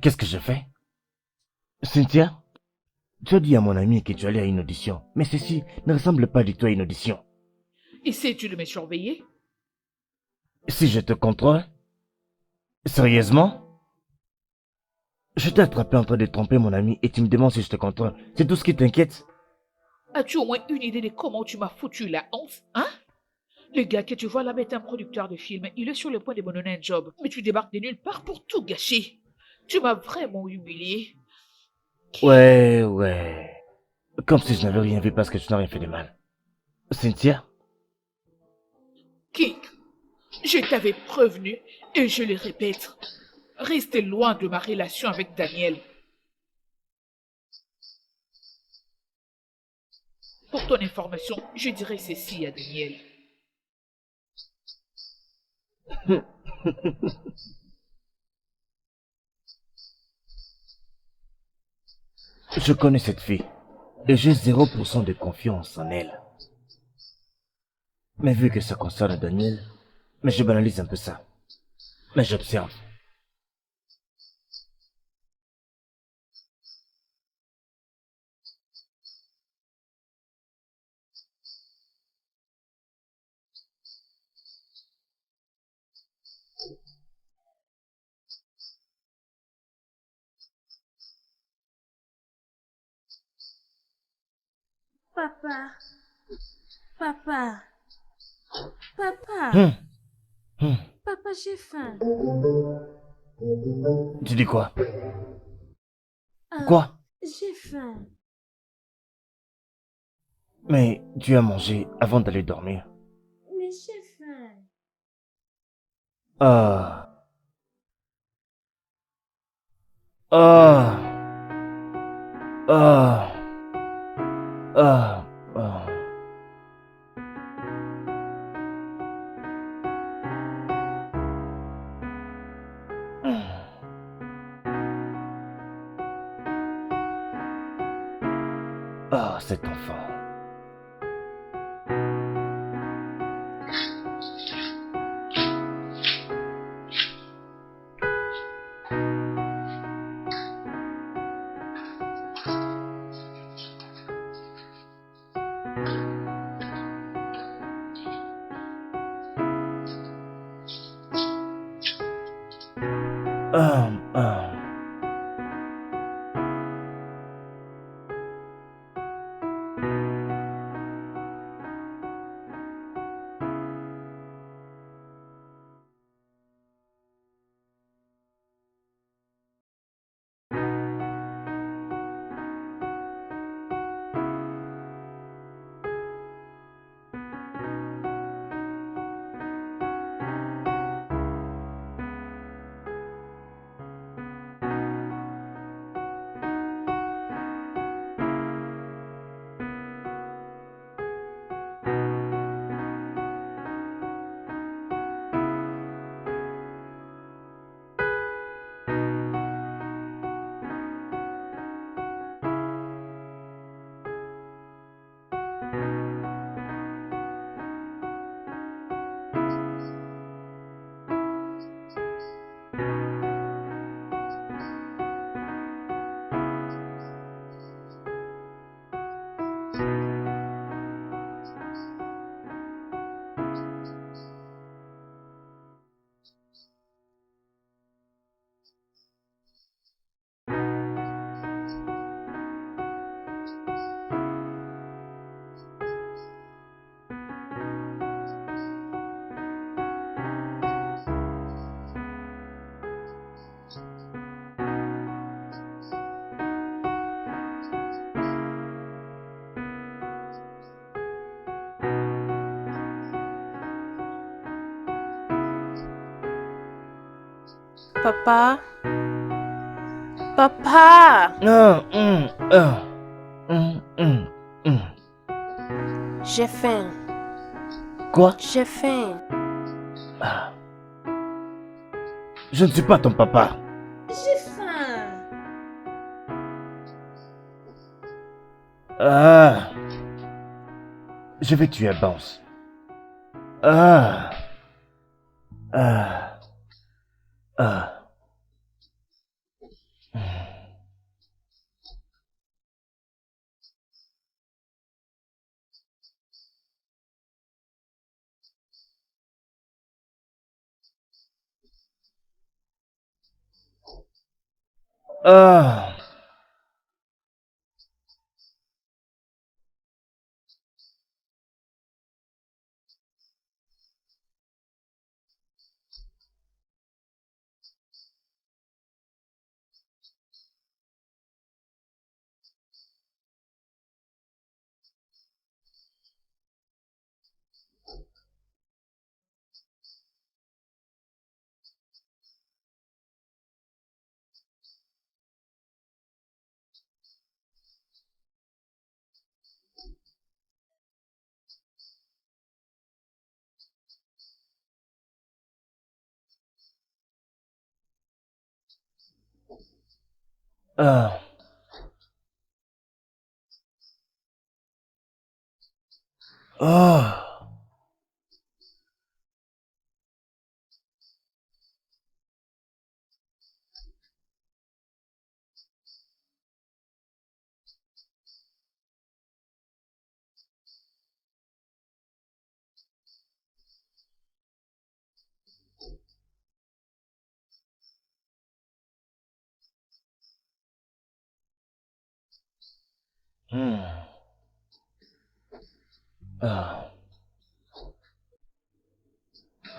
Qu'est-ce que je fais? Cynthia, tu as dit à mon ami que tu allais à une audition, mais ceci ne ressemble pas du tout à une audition. Essaies-tu de me surveiller? Si je te contrôle, sérieusement? Je t'ai attrapé en train de tromper mon ami et tu me demandes si je te contrôle. C'est tout ce qui t'inquiète? As-tu au moins une idée de comment tu m'as foutu la honte, hein? Le gars que tu vois là est un producteur de film. Il est sur le point de me donner un job. Mais tu débarques de nulle part pour tout gâcher. Tu m'as vraiment humilié. Ouais. Comme si je n'avais rien vu parce que tu n'as rien fait de mal. Cynthia? King, je t'avais prévenu et je le répète. Reste loin de ma relation avec Daniel. Pour ton information, je dirais ceci à Daniel. Je connais cette fille et j'ai 0% de confiance en elle. Mais vu que ça concerne Daniel, mais je banalise un peu ça. Mais j'observe. Papa, papa, papa, Hum, hum. papa, j'ai faim. Tu dis quoi? Ah, Quoi? j'ai faim. Mais tu as mangé avant d'aller dormir. Mais j'ai faim. Ah. Ah. Ah. Ah. Ah. Ah, cet enfant. Ah. Ah. Papa? Papa! J'ai faim. Quoi? J'ai faim. Je ne suis pas ton papa. J'ai faim. Je vais tuer Bounce. Ah. Ah. Ah. Ah. Ah. Ah. Hmm. Ah.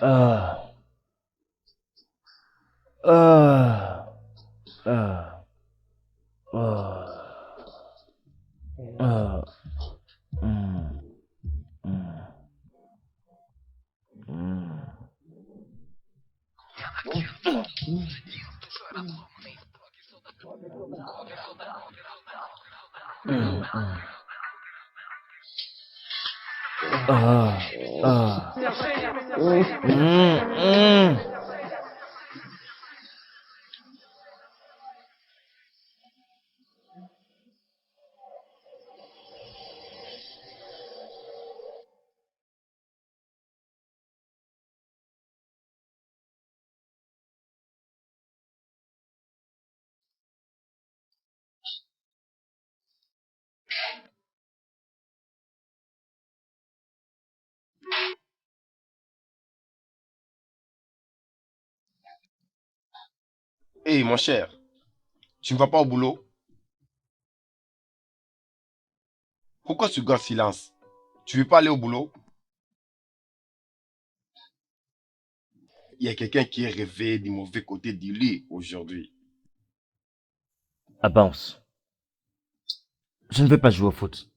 Ah. Ah. Ah. Ah. Ah. Hmm. Hmm. Hmm. Hmm. Hmm. Ah. Ah. Hmm. Hmm. Hé, mon cher, tu ne vas pas au boulot? Pourquoi tu gardes silence? Tu veux pas aller au boulot? Il y a quelqu'un qui est réveillé du mauvais côté du lit aujourd'hui. Ah, Bounce. Je ne vais pas jouer au foot.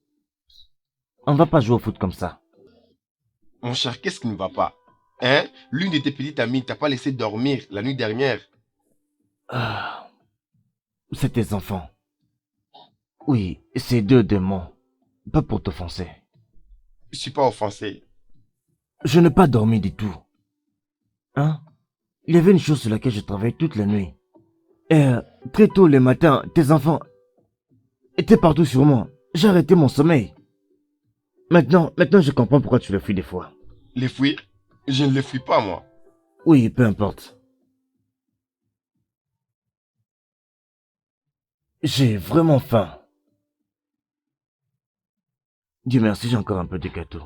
On ne va pas jouer au foot comme ça. Mon cher, qu'est-ce qui ne va pas? Hein? L'une de tes petites amies ne t'a pas laissé dormir la nuit dernière. Ah. C'est tes enfants. Oui, c'est deux démons. Pas pour t'offenser. Je suis pas offensé. Je n'ai pas dormi du tout. Hein? Il y avait une chose sur laquelle je travaillais toute la nuit. Et très tôt le matin, tes enfants étaient partout sur moi. J'ai arrêté mon sommeil. Maintenant je comprends pourquoi tu le fuis des fois. Les fuir? Je ne les fuis pas, moi. Oui, peu importe. J'ai vraiment faim. Dieu merci, j'ai encore un peu de gâteau.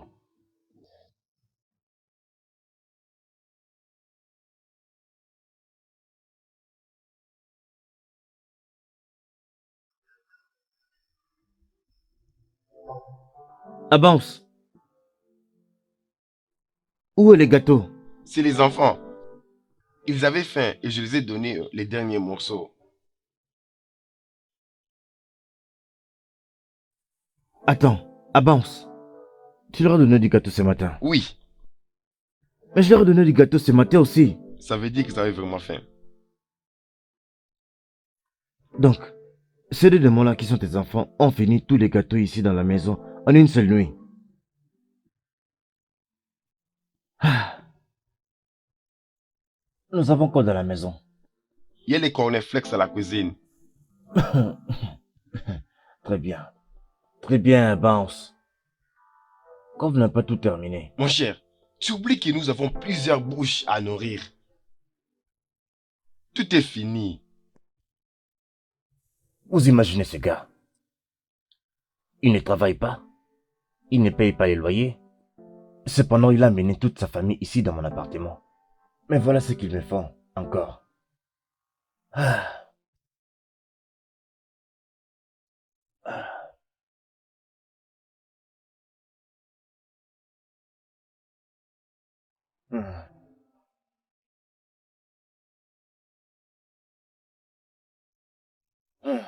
Ah, Bounce. Où est les gâteaux? C'est les enfants. Ils avaient faim et je les ai donné les derniers morceaux. Attends, ah, Bounce. Tu leur as donné du gâteau ce matin. Oui, Mais je leur ai donné du gâteau ce matin aussi. ça veut dire qu'ils avaient vraiment faim. Donc, ces deux démons-là qui sont tes enfants ont fini tous les gâteaux ici dans la maison en une seule nuit. Ah, nous avons quoi dans la maison? Il y a les cornflakes à la cuisine. Très bien. Très bien, Bounce. Quand vous n'avez pas tout terminé. Mon cher, tu oublies que nous avons plusieurs bouches à nourrir. Tout est fini. Vous imaginez ce gars? Il ne travaille pas. Il ne paye pas les loyers. Cependant, il a amené toute sa famille ici dans mon appartement. Mais voilà ce qu'ils me font, encore. Ah, ah. Hmm. Hmm.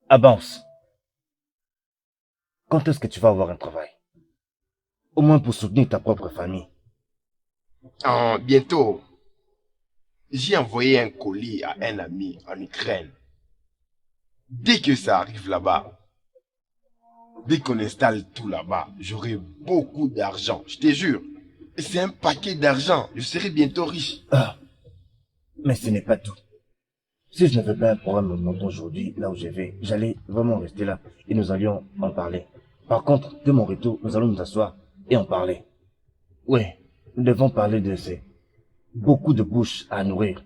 Avance. Quand est-ce que tu vas avoir un travail? Au moins pour soutenir ta propre famille. Bientôt, j'ai envoyé un colis à un ami en Ukraine. Dès que ça arrive là-bas, dès qu'on installe tout là-bas, j'aurai beaucoup d'argent, je te jure. C'est un paquet d'argent, je serai bientôt riche. Ah, mais ce n'est pas tout. Si je n'avais pas un programme de montant aujourd'hui, là où je vais, j'allais vraiment rester là et nous allions en parler. Par contre, de mon retour, nous allons nous asseoir et en parler. Oui, nous devons parler de ces beaucoup de bouches à nourrir.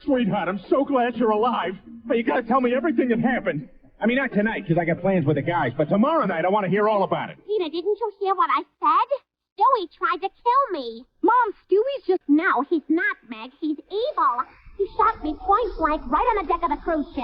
Sweetheart, I'm so glad you're alive. But you gotta tell me everything that happened. I mean, not tonight, because I got plans with the guys, but tomorrow night I want to hear all about it. Tina, didn't you hear what I said? Stewie tried to kill me. Mom, Stewie's just... No, he's not, Meg. He's evil. He shot me point blank right on the deck of the cruise ship.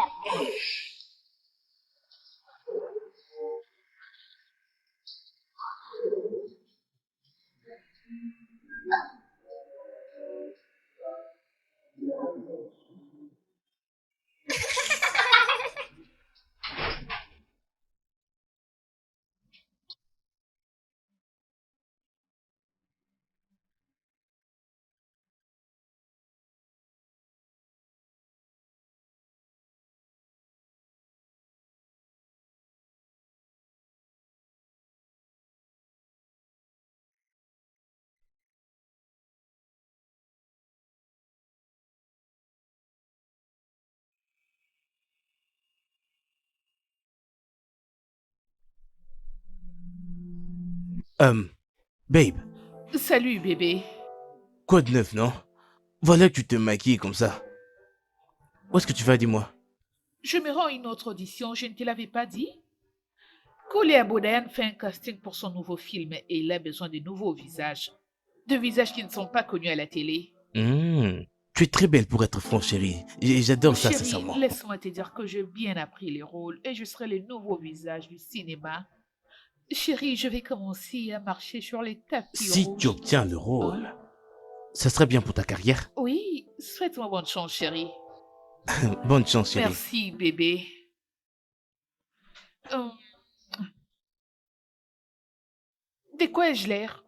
Babe, Salut, bébé. quoi de neuf, non? Voilà que tu te maquilles comme ça. Où est-ce que tu vas, dis-moi? Je me rends à une autre audition, je ne te l'avais pas dit? Collier Bodayan fait un casting pour son nouveau film et il a besoin de nouveaux visages. De visages qui ne sont pas connus à la télé. Tu es très belle pour être franc, chérie. Et j'adore ça, Chérie, sincèrement. laisse-moi te dire que j'ai bien appris les rôles et je serai le nouveau visage du cinéma. Chérie, je vais commencer à marcher sur les tapis Si rouges. tu obtiens le rôle, ça serait bien pour ta carrière. Oui, souhaite-moi bonne chance, chérie. Bonne chance, chérie. Merci, bébé. Euh, de quoi ai-je l'air?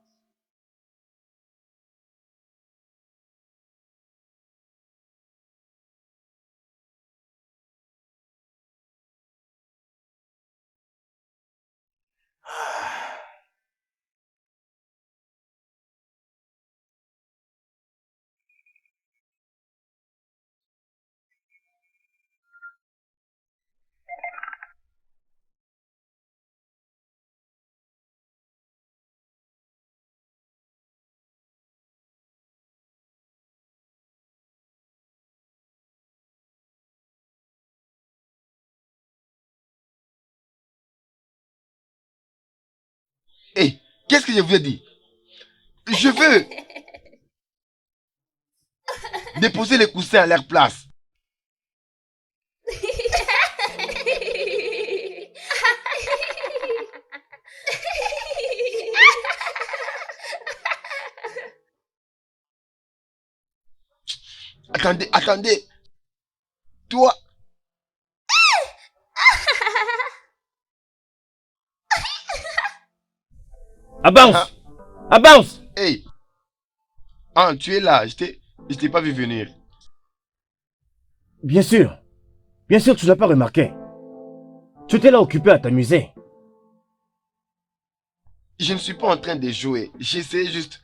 Hé, qu'est-ce que je vous ai dit? Je veux déposer les coussins à leur place. Attendez, attendez. Toi, Avance! Avance! hey. Ah, tu es là. Je t'ai pas vu venir. Bien sûr. Bien sûr, tu n'as pas remarqué. Tu étais là occupé à t'amuser. Je ne suis pas en train de jouer. J'essaie juste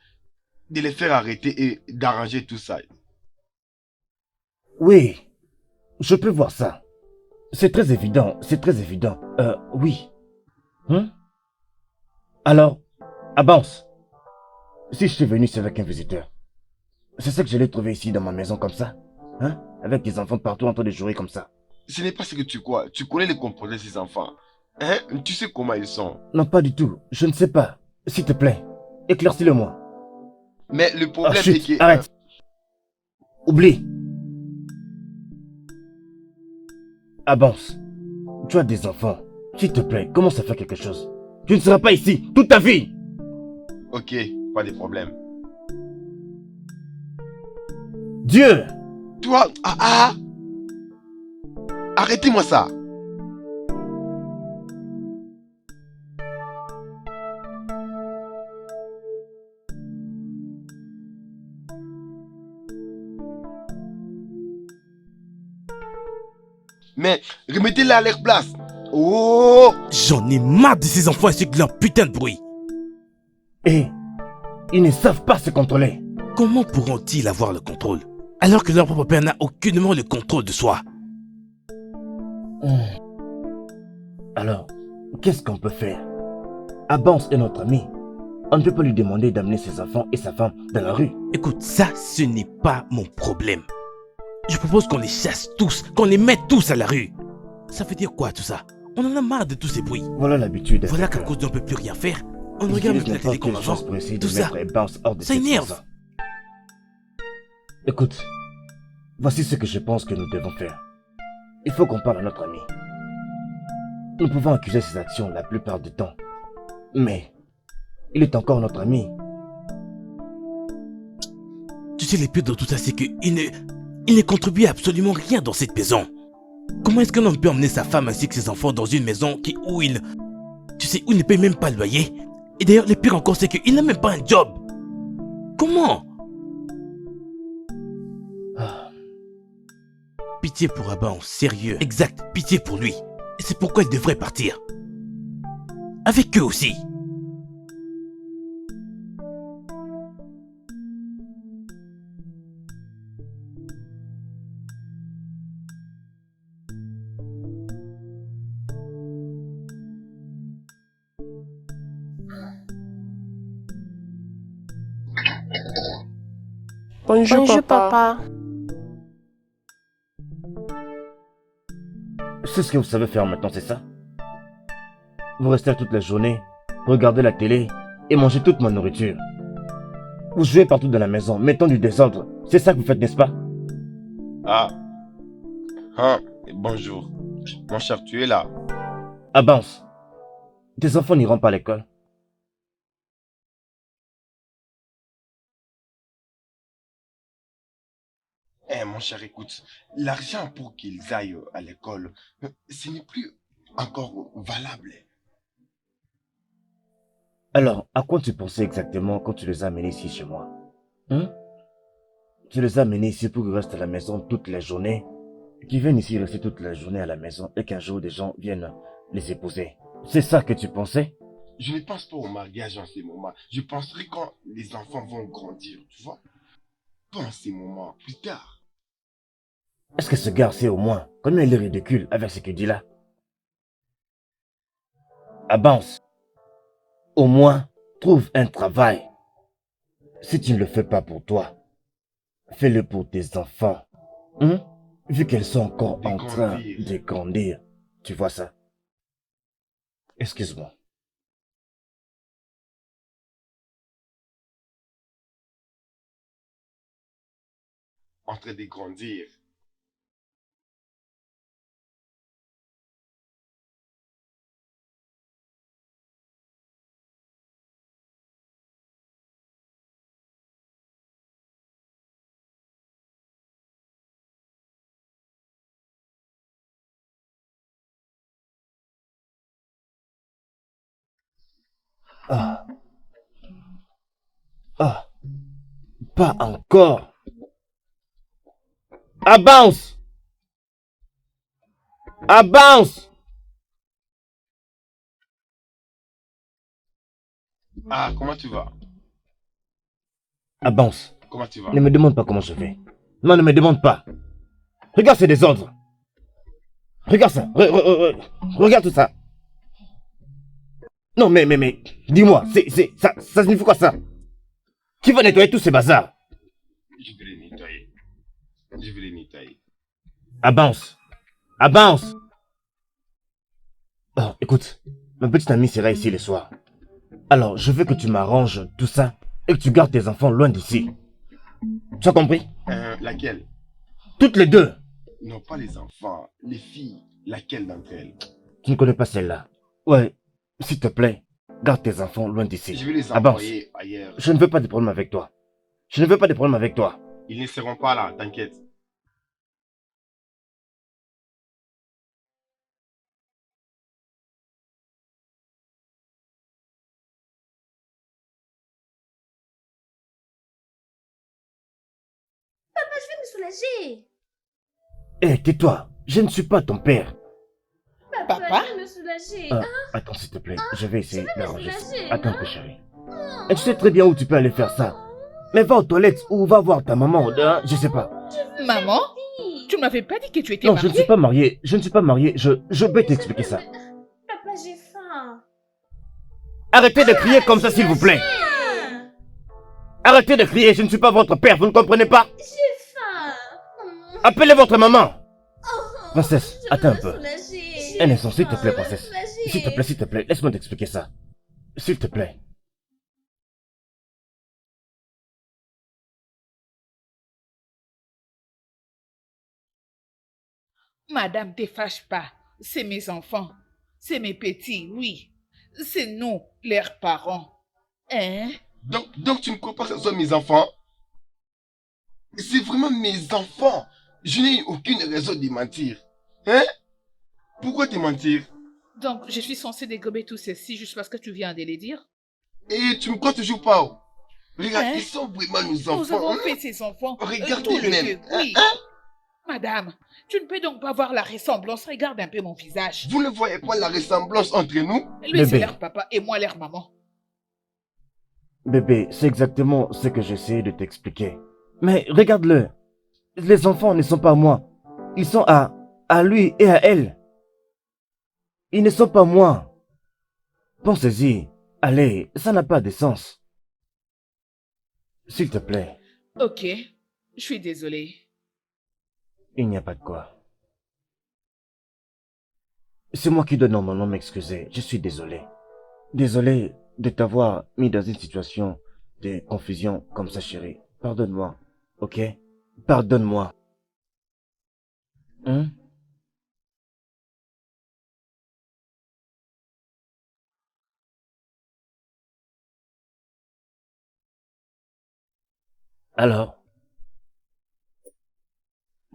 de les faire arrêter et d'arranger tout ça. Oui, je peux voir ça. C'est très évident, c'est très évident. Oui. Hein? Alors, avance. Si je suis venu, c'est avec un visiteur. C'est ça que je l'ai trouvé ici dans ma maison comme ça. Hein? Avec des enfants partout en train de jouer comme ça. Ce n'est pas ce que tu crois. Tu connais les comportements de ces enfants. Hein? Tu sais comment ils sont. Non, pas du tout. Je ne sais pas. S'il te plaît, éclaircis-le-moi. Mais le Ah, problème chut, est que... arrête. Oublie. Avance. Tu as des enfants. S'il te plaît, commence à faire quelque chose. Tu ne seras pas ici toute ta vie. Ok, pas de problème. Dieu! Toi, arrêtez-moi ça. Mais remettez-les à leur place. Oh! J'en ai marre de ces enfants ainsi que de leur putain de bruit. Et ils ne savent pas se contrôler. Comment pourront-ils avoir le contrôle alors que leur propre père n'a aucunement le contrôle de soi? Alors, qu'est-ce qu'on peut faire? Avance est notre ami. On ne peut pas lui demander d'amener ses enfants et sa femme dans la rue. Écoute, ça, ce n'est pas mon problème. Je propose qu'on les chasse tous, qu'on les mette tous à la rue. Ça veut dire quoi tout ça? On en a marre de tous ces bruits. Voilà l'habitude. Voilà qu'à cause d'on peut plus rien faire, on Ils regarde utilisent même la télé n'importe comme quelle avant. chose pour essayer Tout de ça, mettre Bounce hors de ça cette énerve. maison. Écoute, voici ce que je pense que nous devons faire. Il faut qu'on parle à notre ami. Nous pouvons accuser ses actions la plupart du temps. Mais, il est encore notre ami. Tu sais, le pire de tout ça, c'est qu'il ne contribue absolument rien dans cette maison. Comment est-ce qu'un homme peut emmener sa femme ainsi que ses enfants dans une maison où il ne paye même pas le loyer? Et d'ailleurs, le pire encore, c'est qu'il n'a même pas un job. Comment? Pitié pour Aban, sérieux. Exact, pitié pour lui. Et c'est pourquoi il devrait partir. Avec eux aussi. Bonjour, papa. C'est ce que vous savez faire maintenant, c'est ça? Vous restez toute la journée, regardez la télé et mangez toute ma nourriture. Vous jouez partout dans la maison, mettant du désordre. C'est ça que vous faites, n'est-ce pas? Ah. Bonjour. Mon cher, tu es là. Avance. Tes enfants n'iront pas à l'école. Mon cher, écoute, l'argent pour qu'ils aillent à l'école, ce n'est plus encore valable. Alors, à quoi tu pensais exactement quand tu les as amenés ici chez moi? Hein? Tu les as amenés ici pour qu'ils restent à la maison toute la journée, qu'ils viennent ici rester toute la journée à la maison et qu'un jour des gens viennent les épouser. C'est ça que tu pensais? Je ne pense pas au mariage en ces moments. Je penserai quand les enfants vont grandir, tu vois. Pas en ces moments, plus tard. Est-ce que ce gars sait au moins combien il est ridicule avec ce qu'il dit là? Avance. Au moins, trouve un travail. Si tu ne le fais pas pour toi, fais-le pour tes enfants. Vu qu'elles sont encore en train de grandir. Tu vois ça? Excuse-moi. en train de grandir. Ah, ah, pas encore. Ah, bounce! Ah, bounce! Ah, comment tu vas? Ah, bounce. Comment tu vas? Ne me demande pas comment je vais. Non, ne me demande pas. Regarde ces désordres. Regarde ça. Regarde tout ça. Non, mais, dis-moi, ça signifie quoi ça? Qui va nettoyer tous ces bazars? Je vais les nettoyer. Je vais les nettoyer. Ah, bounce. Ah, bounce. Oh, écoute, ma petite amie sera ici le soir. Alors, je veux que tu m'arranges tout ça et que tu gardes tes enfants loin d'ici. Tu as compris? Laquelle? Toutes les deux. Non, pas les enfants, les filles. Laquelle d'entre elles? Tu ne connais pas celle-là. Ouais, s'il te plaît, garde tes enfants loin d'ici. Je vais les Ah, bounce. envoyer ailleurs. Je ne veux pas de problème avec toi. Je ne veux pas de problème avec toi. Ils ne seront pas là, t'inquiète. Je vais me soulager. Hé, tais-toi. Je ne suis pas ton père. Papa? Je vais me soulager. Attends, s'il te plaît. Je vais essayer me d'arranger ça. soulager, Attends un hein. peu, chérie. Et tu sais très bien où tu peux aller faire ça. Mais va aux toilettes ou va voir ta maman. Hein, je sais pas. Maman? Oui. Tu ne m'avais pas dit que tu étais Non, je ne suis mariée? pas marié. Je ne suis pas marié. Je vais t'expliquer ça. Papa, j'ai faim. Arrêtez de crier comme ça, s'il vous plaît. Faim. Arrêtez de crier. Je ne suis pas votre père. Vous ne comprenez pas? J'ai faim. Appelez votre maman. Princesse, Je veux attends un me peu. soulager. Un instant, s'il te plaît, Je veux me princesse. soulager. S'il te plaît, laisse-moi t'expliquer ça. S'il te plaît. Madame, te fâche pas. C'est mes enfants. C'est mes petits, oui. C'est nous, leurs parents. Hein? Donc tu ne crois pas que ce soit mes enfants? C'est vraiment mes enfants. Je n'ai aucune raison de mentir. Hein? Pourquoi te mentir? Donc, je suis censée dégommer tout ceci juste parce que tu viens de les dire? Et tu me crois toujours pas? Oh? Regarde, Hein? ils sont vraiment nos Nous enfants. avons Hein? fait ces enfants. Regardez Tout le même. deux, oui. Madame, tu ne peux donc pas voir la ressemblance. Regarde un peu mon visage. Vous ne voyez pas la ressemblance entre nous? Lui, c'est Bébé. leur papa et moi, leur maman. Bébé, c'est exactement ce que j'essayais de t'expliquer. Mais regarde-le. Les enfants ne sont pas à moi. Ils sont à lui et à elle. Ils ne sont pas moi. Pensez-y. Allez, ça n'a pas de sens. S'il te plaît, Ok, je suis désolée. il n'y a pas de quoi. C'est moi qui dois normalement m'excuser. Je suis désolé. Désolé de t'avoir mis dans une situation de confusion comme ça, chérie. Pardonne-moi, ok? Pardonne-moi. Hein? Alors,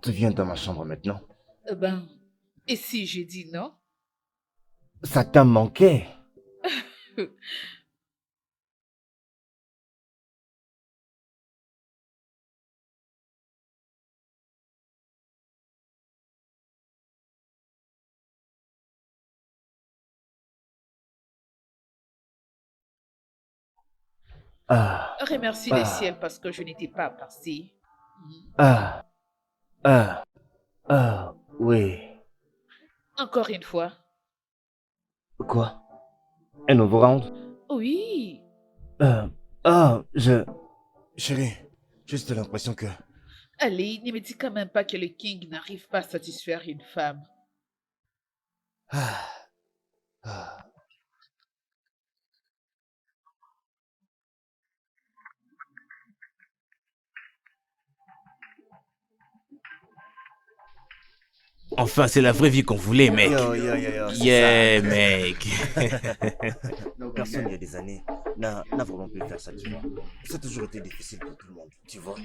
tu viens dans ma chambre maintenant? Ben, et si j'ai dit non? Ça t'a manqué? Ah, Remercie le ciel parce que je n'étais pas partie. ah, ah, oui. Encore une fois. Quoi? Un nouveau round? Oui. Ah, Chérie, juste l'impression que... Allez, ne me dis quand même pas que le king n'arrive pas à satisfaire une femme. Ah, ah. Enfin, c'est la vraie vie qu'on voulait, mec. C'est Yeah, mec. Personne, il y a des années, n'a vraiment pu faire ça, tu vois. Ça a toujours été difficile pour tout le monde, tu vois.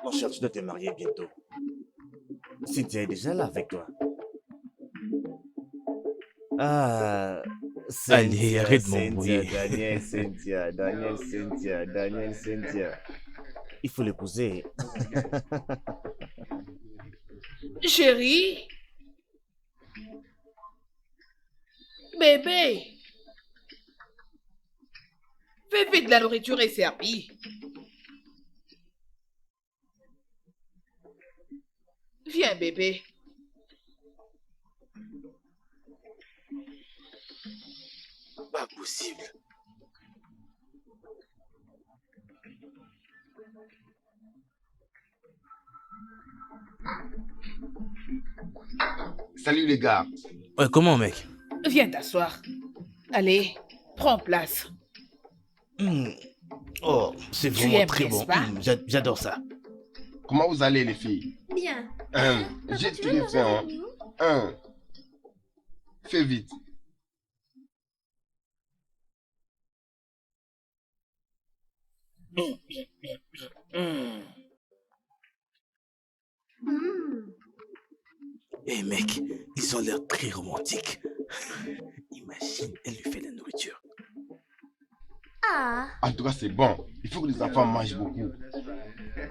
Mon cher, tu dois te marier bientôt. Cynthia est déjà là avec toi. Ah, Allez, arrête de m'embrouiller. Daniel, Cynthia. Il faut l'épouser. Chérie. Bébé. Fais vite, la nourriture est servie. Viens, bébé. Pas possible. Salut les gars. Ouais, comment, mec? Viens t'asseoir. Allez, prends place. Oh, c'est Tu vraiment aimes, très n'est-ce bon. pas? J'adore ça. Comment vous allez les filles? Bien. J'ai ce que j'ai fait, hein. Fais vite. Eh mec, ils ont l'air très romantiques. Imagine, elle lui fait la nourriture. Ah. En tout cas, c'est bon. Il faut que les enfants mangent beaucoup.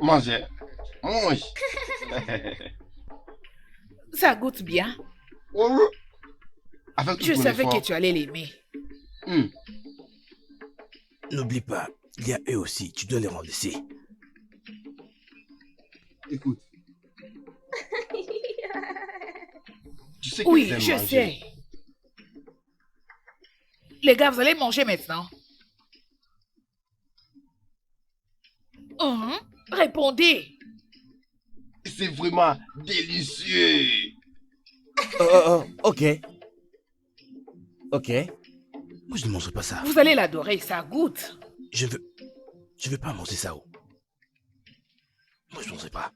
Mangez. Mange. Ça goûte bien. Oh. Avec tout Je ton savais effort. que tu allais l'aimer. N'oublie pas, il y a eux aussi, tu dois les rendre laisser. Écoute. Tu sais Oui, qu'ils aiment je manger. sais. Les gars, vous allez manger maintenant. Répondez. C'est vraiment délicieux. Ok. Ok. Moi, je ne mangerai pas ça. Vous allez l'adorer, ça goûte. Je veux pas manger ça. Oh. Moi, je ne mangerai pas.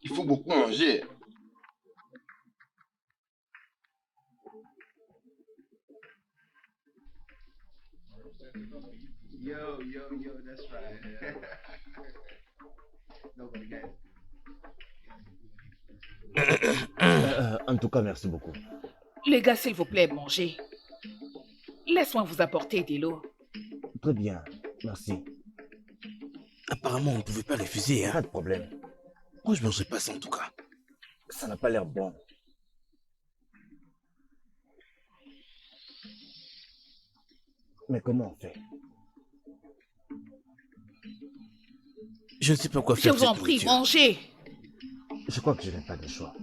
Il faut beaucoup manger. Yo, that's right. Nobody got it. En tout cas, merci beaucoup. Les gars, s'il vous plaît, mangez. Laisse-moi vous apporter de l'eau. Très bien, merci. Apparemment, on ne pouvait pas refuser, hein. Pas de problème. Moi, je ne mangerai pas ça en tout cas. Ça n'a pas l'air bon. Mais comment on fait? Je ne sais pas quoi Je faire. vous en prie, mangez. Je crois que je n'ai pas de choix.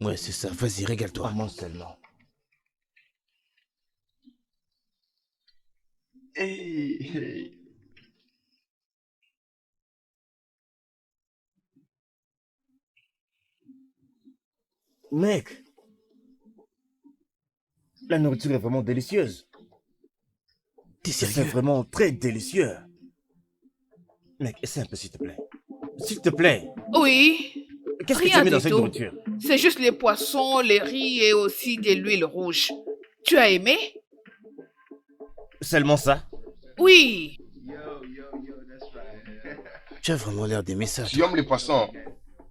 Ouais, c'est ça. Vas-y, régale-toi. Mange seulement. Hey. Mec, la nourriture est vraiment délicieuse. T'es C'est sérieux? vraiment très délicieux. Mec, essaie un peu s'il te plaît. S'il te plaît. Oui. Qu'est-ce que tu Rien as mis dans du cette tout. nourriture? C'est juste les poissons, les riz et aussi de l'huile rouge. Tu as aimé? Seulement ça? Oui. Yo, that's right. Tu as vraiment l'air d'aimer ça. Tu toi. aimes les poissons?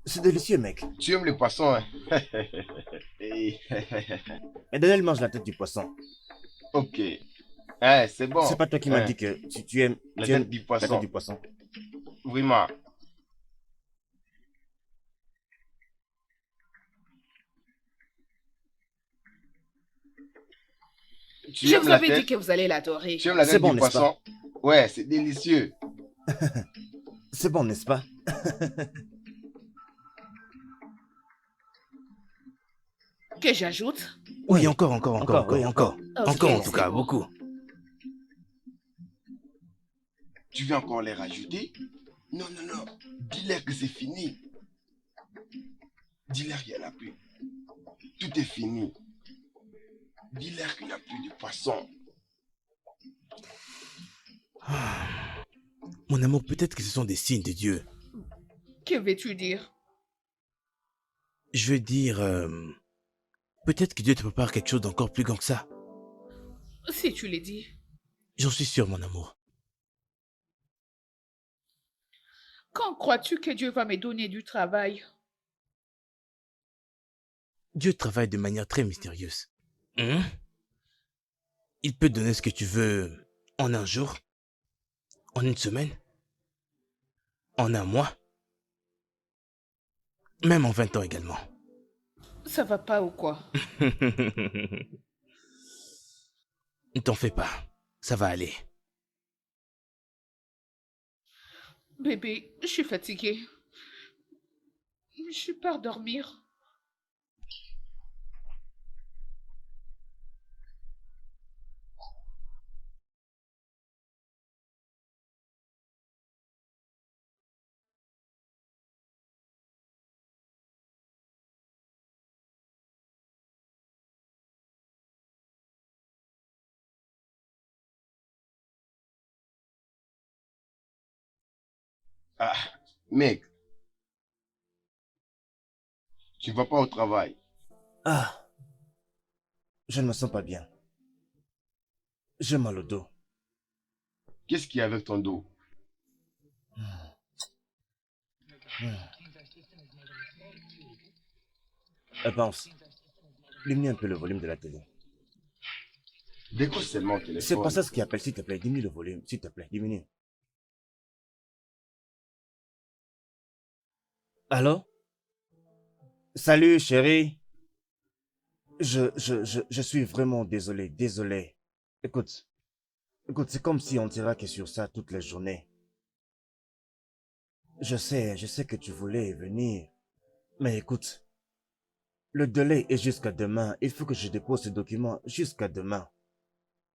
C'est délicieux, mec. Tu aimes les poissons, hein? Hey. Et Daniel mange la tête du poisson. Ok. Eh, c'est bon. C'est pas toi qui m'as Hein, dit que tu aimes, La tu aimes tête du la poisson. tête du poisson. Vraiment. Tu Je aimes vous la avais tête? dit que vous allez l'adorer. Tu aimes la C'est tête bon, du n'est-ce pas? poisson? Ouais, c'est délicieux. C'est bon, n'est-ce pas? Que j'ajoute? Oui, Oui. encore, oui, encore. Ok, Encore, en tout c'est cas, bon. beaucoup. Tu veux encore les rajouter? Non, non, non. Dis-leur que c'est fini. Dis-leur qu'il n'y en a plus. Tout est fini. Dis-leur qu'il n'y a plus de poisson. Mon amour, peut-être que ce sont des signes de Dieu. Que veux-tu dire? Je veux dire, peut-être que Dieu te prépare quelque chose d'encore plus grand que ça. Si tu le dis. J'en suis sûr, mon amour. Quand crois-tu que Dieu va me donner du travail? Dieu travaille de manière très mystérieuse. Hein? Il peut te donner ce que tu veux en un jour, en une semaine, en un mois, même en 20 ans également. Ça va pas ou quoi? Ne t'en fais pas, ça va aller. Bébé, je suis fatiguée. Je pars dormir. Ah, mec, tu ne vas pas au travail. Ah, je ne me sens pas bien. J'ai mal au dos. Qu'est-ce qu'il y a avec ton dos? Pense, diminue un peu le volume de la télé. Décroche seulement au C'est téléphone. pas ça ce qui appelle, s'il te plaît. Diminue le volume, s'il te plaît. Diminue. Allô? Salut, chérie. Je suis vraiment désolé, désolé. Écoute, c'est comme si on tirait que sur ça toutes les journées. Je sais que tu voulais venir. Mais écoute, le délai est jusqu'à demain. Il faut que je dépose ce document jusqu'à demain.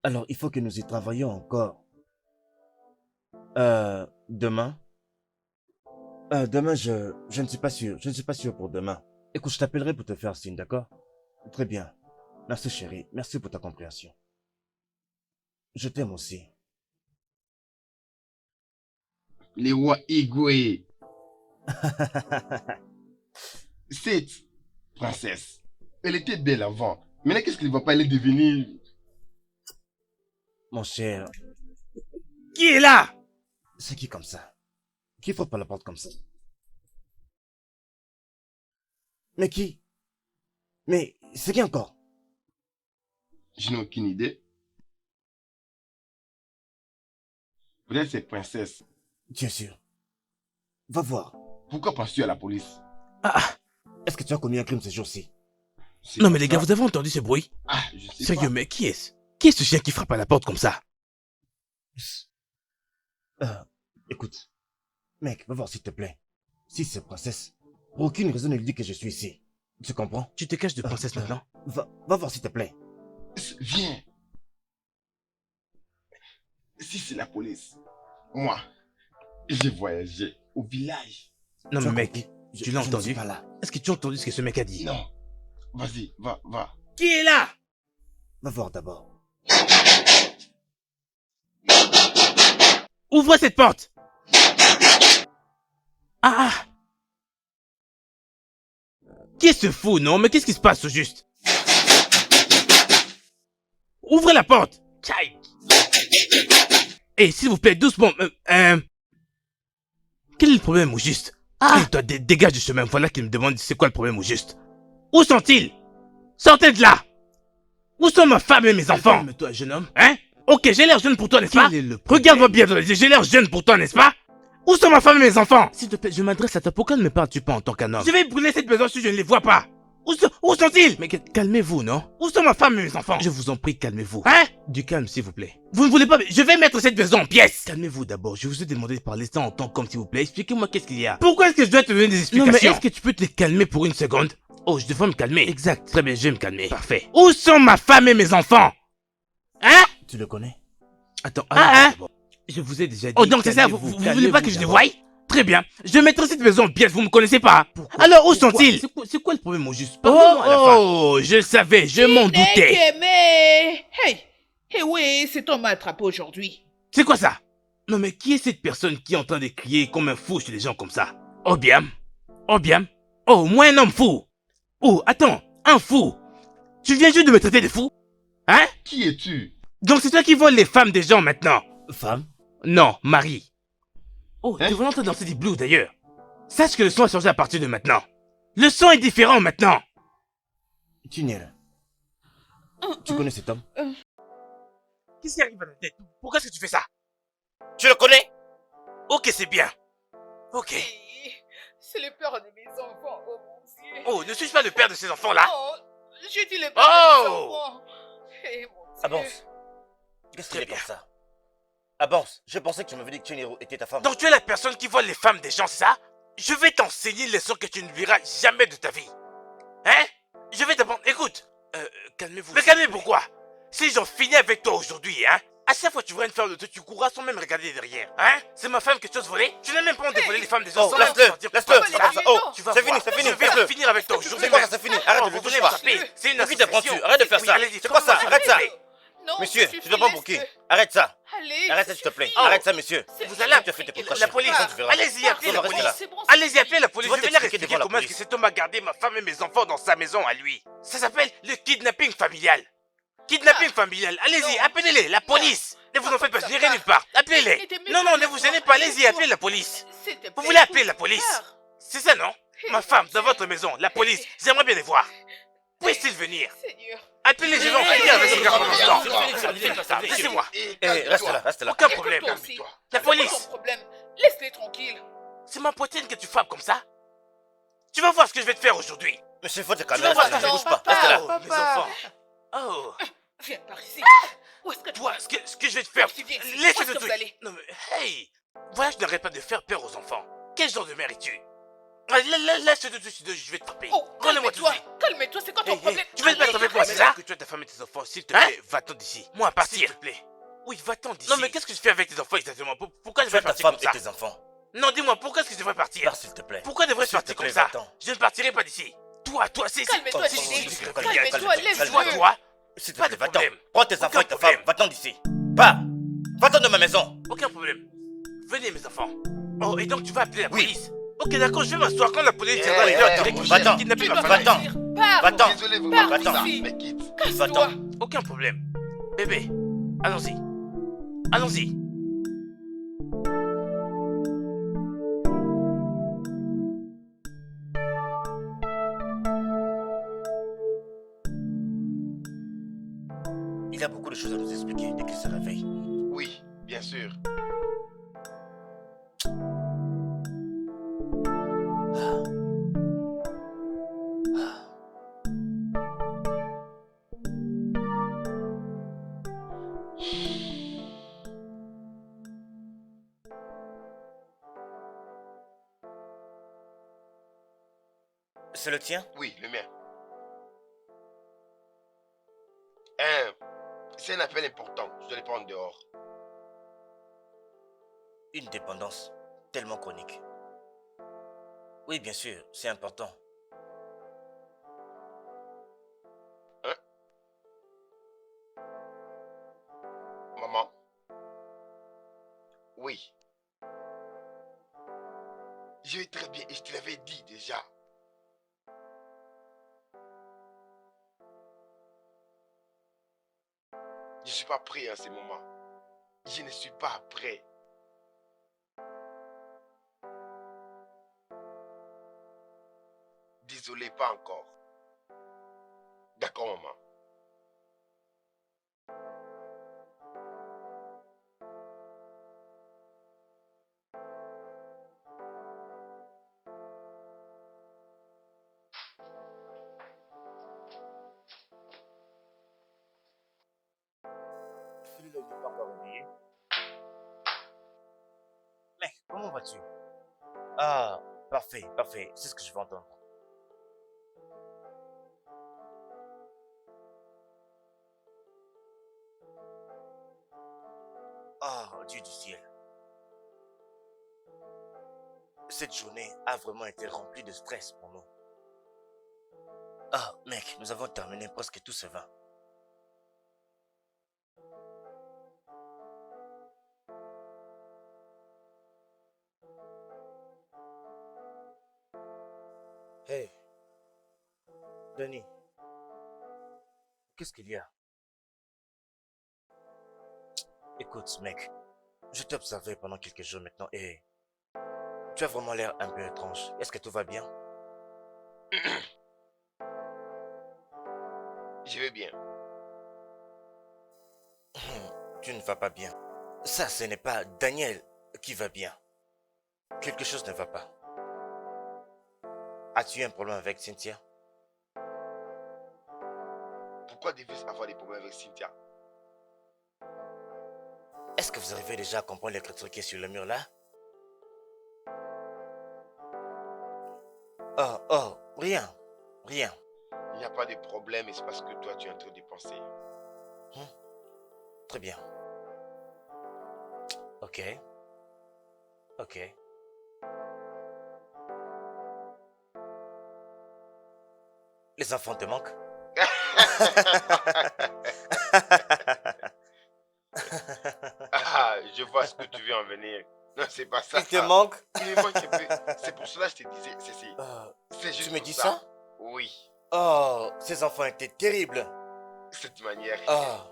Alors, il faut que nous y travaillions encore. Demain? Demain, je ne suis pas sûr. Je ne suis pas sûr pour demain. Écoute, je t'appellerai pour te faire signe, d'accord? Très bien. Merci, chérie. Merci pour ta compréhension. Je t'aime aussi. Les rois Igwe. Cette princesse, elle était belle avant. Maintenant, qu'est-ce qu'elle va pas aller devenir? Mon cher, Qui est là? c'est qui comme ça? Qui frappe à la porte comme ça? Mais qui? Mais c'est qui encore? Je n'ai aucune idée. Peut-être c'est princesse. Tu es sûr? Va voir. Pourquoi penses-tu à la police? Ah, Est-ce que tu as commis un crime ces jours-ci? C'est non pas mais les gars, ça. vous avez entendu ce bruit? Ah, je sais Sérieux, pas. mais qui est-ce? Qui est ce chien qui frappe à la porte comme ça? Écoute. Mec, va voir s'il te plaît. Si c'est princesse, pour aucune raison ne lui dis que je suis ici. Tu comprends? Tu te caches de princesse maintenant? Va voir s'il te plaît. Viens. Si c'est la police, moi, j'ai voyagé au village. Non Tu mais as mec, compris? Je- tu l'as je ne suis entendu? pas là. Est-ce que tu as entendu ce que ce mec a dit? Non. Vas-y, va. Qui est là? Va voir d'abord. Ouvre cette porte! Ah! Qui est ce fou, non? Mais qu'est-ce qui se passe au juste? Ouvrez la porte. Tchaï. Eh, s'il vous plaît, doucement. Quel est le problème au juste? Ah, toi, dégage du chemin. Voilà qu'il me demande c'est quoi le problème au juste. Où sont-ils? Sortez de là! Où sont ma femme et mes enfants? Calme-toi, jeune homme. Hein? Ok, j'ai l'air jeune pour toi, n'est-ce pas? Regarde-moi bien dans les yeux, j'ai l'air jeune pour toi, n'est-ce pas? Où sont ma femme et mes enfants? S'il te plaît, je m'adresse à toi. Pourquoi ne me parles-tu pas en tant qu'un homme? Je vais brûler cette maison si je ne les vois pas. Où sont-ils? Mais calmez-vous, non? Où sont ma femme et mes enfants? Je vous en prie, calmez-vous. Hein? Du calme, s'il vous plaît. Vous ne voulez pas... Je vais mettre cette maison en pièces. Calmez-vous d'abord. Je vous ai demandé de parler ça en tant qu'homme, s'il vous plaît. Expliquez-moi qu'est-ce qu'il y a. Pourquoi est-ce que je dois te donner des explications? Non, mais est-ce que tu peux te calmer pour une seconde? Oh, je devrais me calmer. Exact. Très bien, je vais me calmer. Parfait. Où sont ma femme et mes enfants? Hein? Tu le connais? Attends, hein? Je vous ai déjà dit... Oh, donc c'est ça, vous voulez pas que je les voie? Très bien. Je mettrai cette maison en pièces, vous me connaissez pas. Pourquoi? Alors, où sont-ils? C'est quoi le problème au juste? Oh, je le savais, je m'en doutais. Hey, oui, cet homme m'a attrapé aujourd'hui. C'est quoi ça? Non, mais qui est cette personne qui est en train de crier comme un fou chez les gens comme ça? Oh bien. Oh, moi un homme fou. Oh, attends, un fou. Tu viens juste de me traiter de fou? Hein? Qui es-tu? Donc c'est toi qui voles les femmes des gens maintenant? Femme? Non, mari. Oh, Hein? tu veux entendre danser des blues d'ailleurs. Sache que le son a changé à partir de maintenant. Le son est différent maintenant. Tuniel. Tu connais cet homme? Qu'est-ce qui arrive à la tête? Pourquoi est-ce que tu fais ça? Tu le connais? Ok, c'est bien. Ok. C'est le père de mes enfants, oh mon Dieu. Oh, ne suis-je pas le père de ces enfants-là? Oh, je dis le père de mes enfants. Hey, mon Dieu. Avance. Qu'est-ce qu'il est comme ça? Avance. Je pensais que tu m'avais dit que Cheniro était ta femme. Donc tu es la personne qui vole les femmes des gens, c'est ça? Je vais t'enseigner une leçon que tu n'oublieras jamais de ta vie. Hein? Je vais t'apprendre. Écoute. Calmez-vous. Mais calmez pourquoi? Si j'en finis avec toi aujourd'hui, hein? À chaque fois que tu voudrais une femme de toi, tu courras sans même regarder derrière. Hein? C'est ma femme que tu oses voler? Tu n'as même pas honte de voler les femmes des autres. Oh, laisse-le. Oh, tu vas c'est fini, c'est fini. Je vais finir avec toi aujourd'hui. C'est quoi ça, c'est fini? Arrête de le toucher pas. C'est une De qui t'apprends-tu? association. Arrête de faire ça. Allez-y, C'est quoi ça? Arrête ça. Non, Monsieur, suffit, tu dois pas pour qui? laisse-le. Arrête ça. Allez, Arrête ça, s'il te plaît. suffit. Arrête ça, monsieur. Vous allez Tu as fait tes propres la police. chiens. Tu verras. Allez-y, appelez la Reste police. là. C'est bon, Allez-y, appelez la police. Tu vas Je vais leur t'expliquer expliquer devant la comment est-ce que police. cet homme a gardé ma femme et mes enfants dans sa maison à lui. Ça s'appelle le kidnapping familial. Kidnapping familial. Allez-y, Non. appelez-les, la police. Ne vous en faites pas, je n'irai nulle part. Appelez-les. N'était même Non, pas ne vous d'accord. gênez pas, allez-y, appelez la police. S'il te Vous plaît, voulez appeler la écoute, police? père. C'est ça, non? Ma femme, dans votre maison, la police. J'aimerais bien les voir. Puisse-t-il venir? Seigneur. Appelez, je vais en finir avec ce gars pendant ce temps. Laissez-moi. Reste là. Aucun problème. Toi aussi. La C'est quoi police. ton problème? Laisse-les tranquilles. C'est ma poitrine que tu frappes comme ça? Tu vas voir ce que je vais te faire aujourd'hui. Monsieur, faut te Tu calmer. vas voir Reste ce que là, je bouge pas. papa. Reste là. Oh, mes enfants. Oh, Viens par ici. Où est-ce que tu toi, ce que je vais te faire. Tu viens ici. Où Laisse est-ce le que vous truc. allez? Non mais, hey. Voilà, je n'arrête pas de faire peur aux enfants. Quel genre de mère es-tu? Laisse le truc, je vais te frapper. Oh, Prenez-moi tout de calme-toi. suite. Calme-toi, c'est quoi ton problème? Tu veux te battre avec moi, c'est ça? Que tu as ta femme et tes enfants, s'il te plaît, va-t'en d'ici. Moi, à partir. S'il te plaît. Oui, va-t'en d'ici. Non mais qu'est-ce que je fais avec tes enfants exactement? Pourquoi je Fais vais ta partir femme comme ça? et tes enfants. Non, dis-moi, pourquoi est-ce que je devrais partir? Pars, s'il te plaît. Pourquoi devrais-je S'il te partir comme plaît, ça? va-t'en. Je ne partirai pas d'ici. Toi, c'est... Calme-toi, si, Teddy. si, Calme-toi, laisse-le. Toi, S'il te Pas plaît, de va-t'en. problème. Prends tes enfants Aucun et ta problème. femme. Va-t'en d'ici. Pars. Va-t'en de ma maison. aucun problème. Venez, mes enfants. Oh, et donc tu vas appeler la Oui. police? Ok, d'accord, je vais m'asseoir quand la police viendra. Eh, Je vais eh, leur dire mon que cher, j'ai va-t'en. kidnappé Tu ma dois famille. Va-t'en. partir. Pars. Va-t'en. Désolé, vraiment, Pars Va-t'en. d'ici. mais quitte. Casse-toi. Aucun problème. Bébé, allons-y. Allons-y. Il a beaucoup de choses à nous expliquer dès qu'il se réveille. Oui, bien sûr. C'est le tien? Oui, le mien. C'est un appel important. Je dois le prendre dehors. Une dépendance tellement chronique. Oui, bien sûr, c'est important. Maman. Oui. Je vais très bien et je te l'avais dit déjà. Je ne suis pas prêt en ce moment. Je ne suis pas prêt. Désolé, pas encore. D'accord, maman. Celui-là, il n'est pas encore réveillé. Mec, comment vas-tu? Ah, parfait, parfait. C'est ce que je veux entendre. Oh, Dieu du ciel. Cette journée a vraiment été remplie de stress pour nous. Ah, mec, nous avons terminé presque tout ce vin. Hey, Denis, qu'est-ce qu'il y a? Écoute, mec, je t'ai observé pendant quelques jours maintenant et tu as vraiment l'air un peu étrange. Est-ce que tout va bien? Je vais bien. Tu ne vas pas bien. Ça, ce n'est pas Daniel qui va bien. Quelque chose ne va pas. As-tu un problème avec Cynthia? Pourquoi devais-je avoir des problèmes avec Cynthia? Est-ce que vous arrivez déjà à comprendre l'écriture qui est sur le mur là? Oh, oh, rien, rien. Il n'y a pas de problème et c'est parce que toi tu es en train de penser. Très bien. Ok. Ok. Les enfants te manquent? Ah, je vois ce que tu veux en venir. Non, c'est pas ça. Ils te manquent? Il me manque un peu. C'est pour cela que je te disais, c'est juste Tu me pour dis ça? Oui, Oh, ces enfants étaient terribles. cette manière. Ah,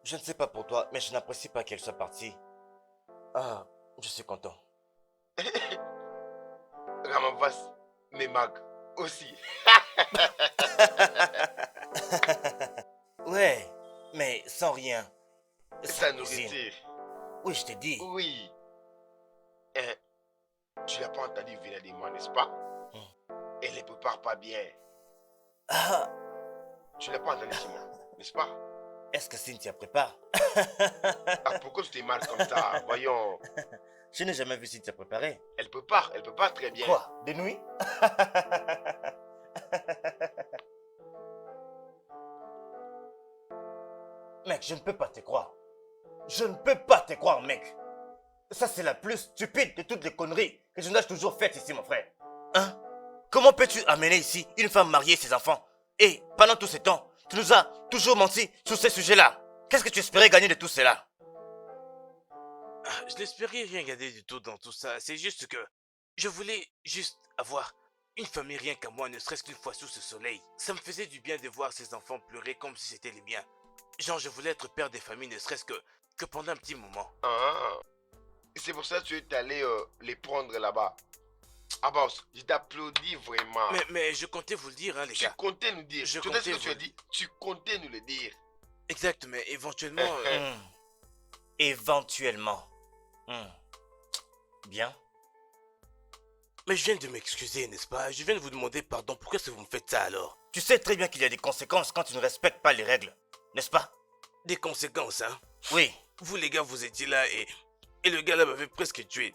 je ne sais pas pour toi, mais je n'apprécie pas qu'elle soit partie. Ah, je suis content. Ramavas me manque aussi. Ouais, mais sans rien. Sa cuisine. nourriture. Oui, je t'ai dit. Oui. Tu l'as pas entendu venir de moi, n'est-ce pas? Elle ne prépare pas bien. Ah, Tu l'as pas entendu chez moi, n'est-ce pas? est-ce que Cynthia prépare? Ah, pourquoi tu te marres comme ça? Voyons. Je n'ai jamais vu Cynthia préparer. Elle prépare très bien. Quoi? Des nuits? Mec, je ne peux pas te croire. Je ne peux pas te croire, mec. Ça, c'est la plus stupide de toutes les conneries que je n'ai toujours faites ici, mon frère. Hein? Comment peux-tu amener ici une femme mariée et ses enfants? Et pendant tout ce temps, tu nous as toujours menti sur ces sujets-là. Qu'est-ce que tu espérais gagner de tout cela? Je n'espérais rien gagner du tout dans tout ça. C'est juste que je voulais juste avoir une famille rien qu'à moi, ne serait-ce qu'une fois sous ce soleil. Ça me faisait du bien de voir ces enfants pleurer comme si c'était les miens. Genre, je voulais être père des familles, ne serait-ce que pendant un petit moment. Ah. C'est pour ça que tu es allé les prendre là-bas. Ah boss, je t'applaudis vraiment. Mais je comptais vous le dire, hein, les Tu gars. comptais nous dire. Je Tu sais ce que comptais tu as vous- dit? Tu comptais nous le dire. Exact, mais éventuellement... Éventuellement. Bien. Mais je viens de m'excuser, n'est-ce pas? Je viens de vous demander pardon. Pourquoi est-ce que vous me faites ça alors? Tu sais très bien qu'il y a des conséquences quand tu ne respectes pas les règles, n'est-ce pas? Des conséquences, hein? Oui. Vous les gars, vous étiez là et le gars là m'avait presque tué.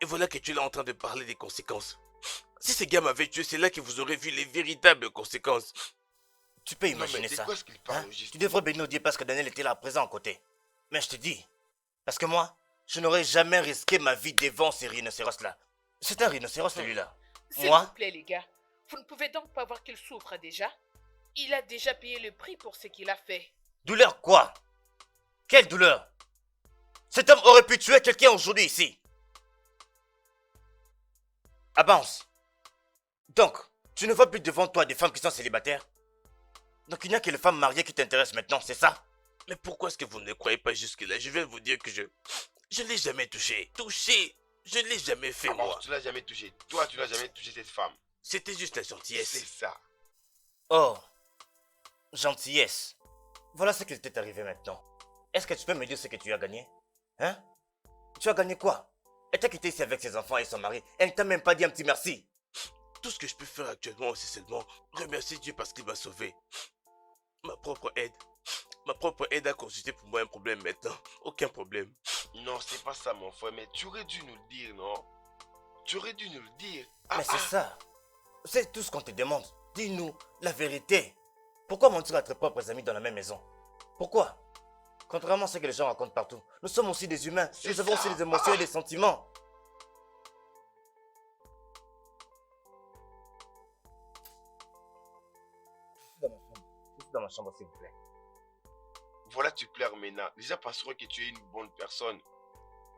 Et voilà que tu es là en train de parler des conséquences. Si ces gars m'avaient tué, c'est là que vous aurez vu les véritables conséquences. Tu peux Non, mais imaginer de ça. quoi est-ce qu'il parle Hein? juste? Tu devrais bénir Dieu parce que Daniel était là présent à côté. Mais je te dis, parce que moi, je n'aurais jamais risqué ma vie devant ces rhinocéros-là. C'est un rhinocéros celui-là. S'il Moi? vous plaît, les gars, vous ne pouvez donc pas voir qu'il souffre déjà? Il a déjà payé le prix pour ce qu'il a fait. Douleur quoi? Quelle douleur? Cet homme aurait pu tuer quelqu'un aujourd'hui ici. Avance. Donc, tu ne vois plus devant toi des femmes qui sont célibataires? Donc il n'y a que les femmes mariées qui t'intéressent maintenant, c'est ça? Mais pourquoi est-ce que vous ne le croyez pas jusque-là? Je viens de vous dire que je ne l'ai jamais touché. Touché, je ne l'ai jamais fait, Alors, moi. tu l'as jamais touché. Toi, tu n'as jamais touché cette femme. C'était juste la C'est gentillesse. ça. Oh, gentillesse. Voilà ce qui t'est arrivé maintenant. Est-ce que tu peux me dire ce que tu as gagné? Hein? Tu as gagné quoi? Elle t'a quitté ici avec ses enfants et son mari. Elle ne t'a même pas dit un petit merci. Tout ce que je peux faire actuellement, c'est seulement remercier Dieu parce qu'il m'a sauvé. Ma propre aide. Ma propre aide a constitué pour moi un problème maintenant. Aucun problème. Non, c'est pas ça, mon frère. Mais tu aurais dû nous le dire, non? Tu aurais dû nous le dire. Mais c'est ça. C'est tout ce qu'on te demande. Dis-nous la vérité. Pourquoi mentir à tes propres amis dans la même maison? Pourquoi? Contrairement à ce que les gens racontent partout, nous sommes aussi des humains. C'est Nous avons ça. aussi des émotions et des sentiments. Dans ma chambre, s'il vous plaît. Voilà, tu pleures maintenant. Les gens penseront que tu es une bonne personne.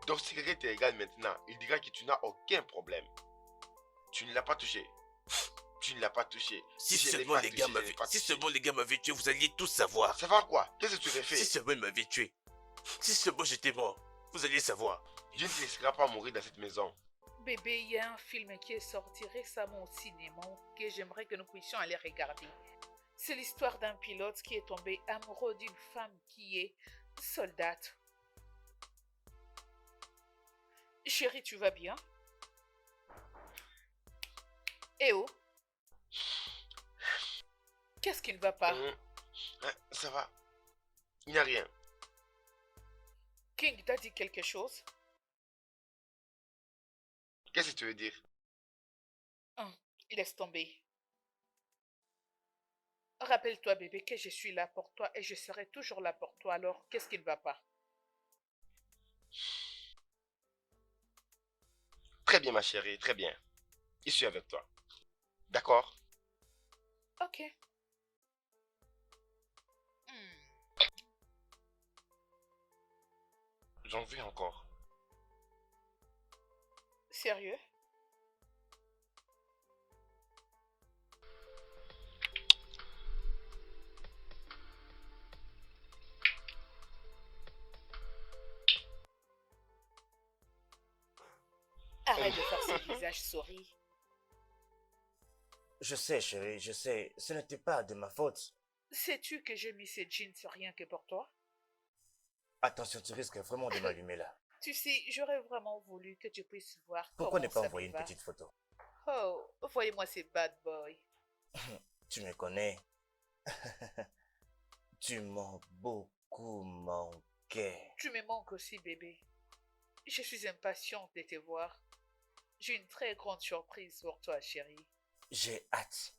Donc, si quelqu'un te regarde maintenant, il dira que tu n'as aucun problème. Tu ne l'as pas touché. Tu ne l'as pas touché. Si je l'ai seulement pas les touché, gars je l'ai m'avaient pas si touché. seulement les gars m'avaient tué, vous alliez tous savoir. Ça va quoi? Qu'est-ce que tu aurais fait? Si seulement ils m'avaient tué. Si seulement j'étais mort, vous alliez savoir. Je ne te laisserai pas mourir dans cette maison. Bébé, il y a un film qui est sorti récemment au cinéma que j'aimerais que nous puissions aller regarder. C'est l'histoire d'un pilote qui est tombé amoureux d'une femme qui est soldate. Chérie, tu vas bien? Eh oh? Qu'est-ce qui ne va pas? Ça va. Il n'y a rien. King t'a dit quelque chose? Qu'est-ce que tu veux dire? Laisse tomber. Rappelle-toi, bébé, que je suis là pour toi et je serai toujours là pour toi. Alors, qu'est-ce qui ne va pas? Très bien, ma chérie, très bien. Je suis avec toi. D'accord? Ok. J'en veux encore. Sérieux? Arrête de faire ce visage souris. Je sais, chérie, je sais. Ce n'était pas de ma faute. Sais-tu que j'ai mis ces jeans rien que pour toi? Attention, tu risques vraiment de m'allumer là. Tu sais, j'aurais vraiment voulu que tu puisses voir Pourquoi ne comment pas ça envoyer me une va. petite photo? Oh, voyez-moi ces bad boys. Tu me connais. Tu m'as beaucoup manqué. Tu me manques aussi, bébé. Je suis impatiente de te voir. J'ai une très grande surprise pour toi, chérie. J'ai hâte.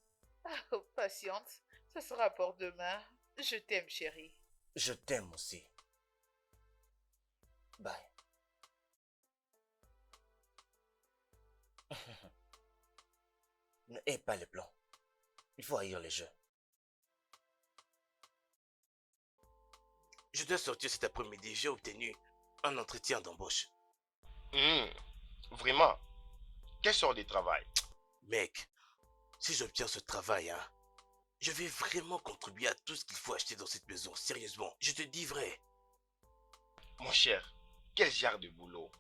Oh, patiente, ce sera pour demain. Je t'aime, chérie. Je t'aime aussi. Bye. Ne hais pas les plans. Il faut haïr les jeux. Je dois sortir cet après-midi. J'ai obtenu un entretien d'embauche. Vraiment? Quelle sorte de travail? Mec, si j'obtiens ce travail, hein, je vais vraiment contribuer à tout ce qu'il faut acheter dans cette maison. Sérieusement, je te dis vrai. Mon cher, quel genre de boulot?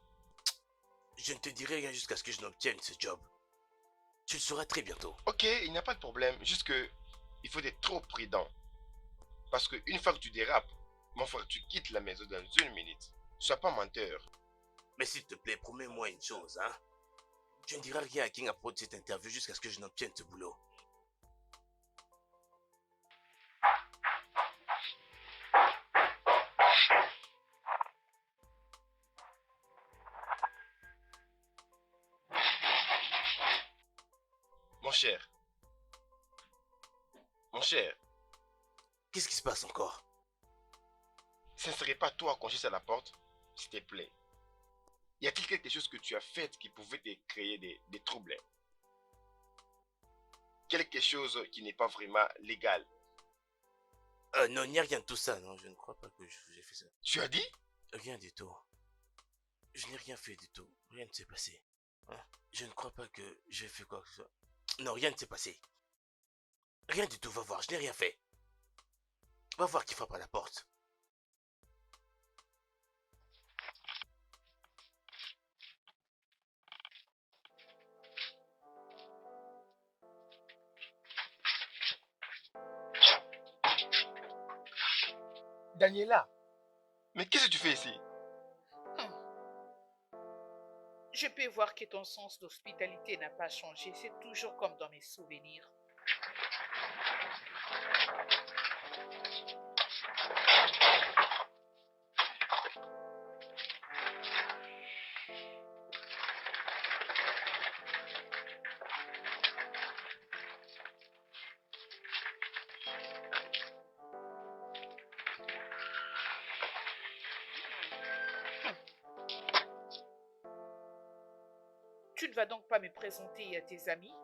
Je ne te dirai rien jusqu'à ce que je n'obtienne ce job. Tu le sauras très bientôt. Ok, il n'y a pas de problème. Juste que il faut être trop prudent. Parce que une fois que tu dérapes, mon frère, tu quittes la maison dans 1 minute. Sois pas menteur. Mais s'il te plaît, promets-moi une chose, hein. Tu ne diras rien à King à propos de cette interview jusqu'à ce que je n'obtienne ce boulot. Mon cher. Mon cher, Qu'est-ce qui se passe encore? ce ne serait pas toi qu'on cherche à la porte, s'il te plaît. Y a-t-il quelque chose que tu as fait qui pouvait te créer des troubles? Quelque chose qui n'est pas vraiment légal? Non, il n'y a rien de tout ça, non. Je ne crois pas que j'ai fait ça. Tu as dit? Rien du tout. Je n'ai rien fait du tout. Rien ne s'est passé. Hein? Je ne crois pas que j'ai fait quoi que ce soit. Non, rien ne s'est passé. Rien du tout, va voir, je n'ai rien fait. Va voir qui frappe à la porte. Daniela, mais qu'est-ce que tu fais ici? Je peux voir que ton sens d'hospitalité n'a pas changé. C'est toujours comme dans mes souvenirs. Tu ne vas donc pas me présenter à tes amis?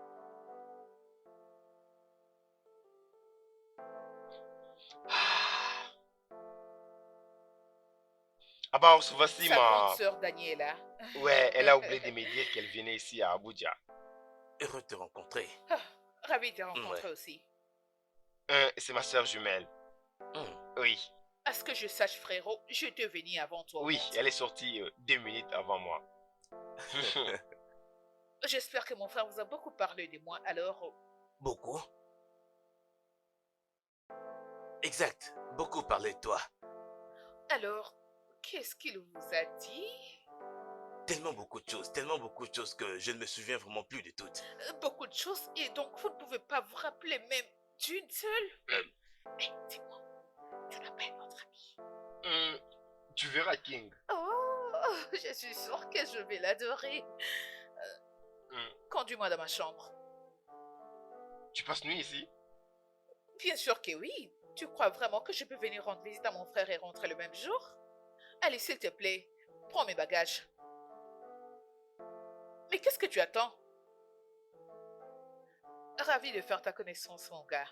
Ah bah, voici Sa grande ma... sœur Daniela. Ouais, elle a oublié de me dire qu'elle venait ici à Abuja. Heureux de te rencontrer. Ah, ravi de te rencontrer Ouais. aussi. C'est ma sœur jumelle. Oui, À ce que je sache, frérot, je te venais avant toi. au oui, monde. elle est sortie 2 minutes avant moi. J'espère que mon frère vous a beaucoup parlé de moi, alors... Beaucoup? Exact. Beaucoup parlé de toi. Alors, qu'est-ce qu'il vous a dit? Tellement beaucoup de choses que je ne me souviens vraiment plus de toutes. Beaucoup de choses, et donc vous ne pouvez pas vous rappeler même d'une seule? Eh, dis-moi, tu l'appelles notre ami? Tu verras King. Oh, je suis sûre que je vais l'adorer. Conduis-moi dans ma chambre. Tu passes nuit ici? Bien sûr que oui. Tu crois vraiment que je peux venir rendre visite à mon frère et rentrer le même jour? Allez, s'il te plaît, prends mes bagages. Mais qu'est-ce que tu attends? Ravi de faire ta connaissance, mon gars.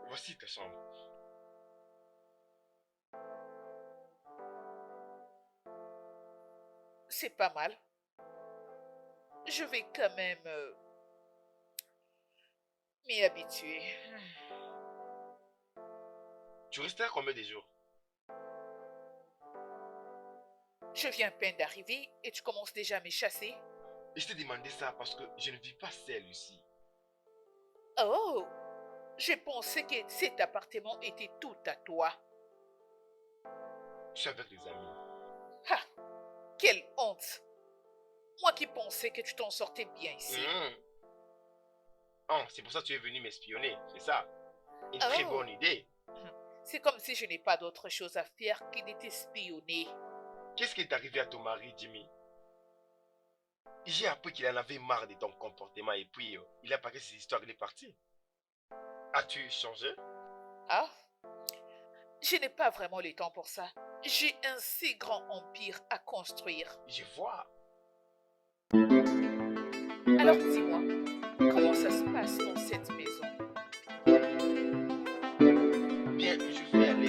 Voici ta chambre. C'est pas mal. Je vais quand même m'y habituer. Tu resteras combien de jours? Je viens à peine d'arriver et tu commences déjà à me chasser. Et je t'ai demandé ça parce que je ne vis pas seul ici. Oh, j'ai pensé que cet appartement était tout à toi. Je suis avec des amis. Ha, quelle honte. Moi qui pensais que tu t'en sortais bien ici. Oh, c'est pour ça que tu es venu m'espionner, c'est ça? Une très bonne idée. C'est comme si je n'ai pas d'autre chose à faire que de t'espionner. Qu'est-ce qui est arrivé à ton mari, Jimmy? J'ai appris qu'il en avait marre de ton comportement et puis il a paqué ses histoires, il est parti. As-tu changé? Ah, je n'ai pas vraiment le temps pour ça. J'ai un si grand empire à construire. Je vois. Alors dis-moi, comment ça se passe dans cette maison?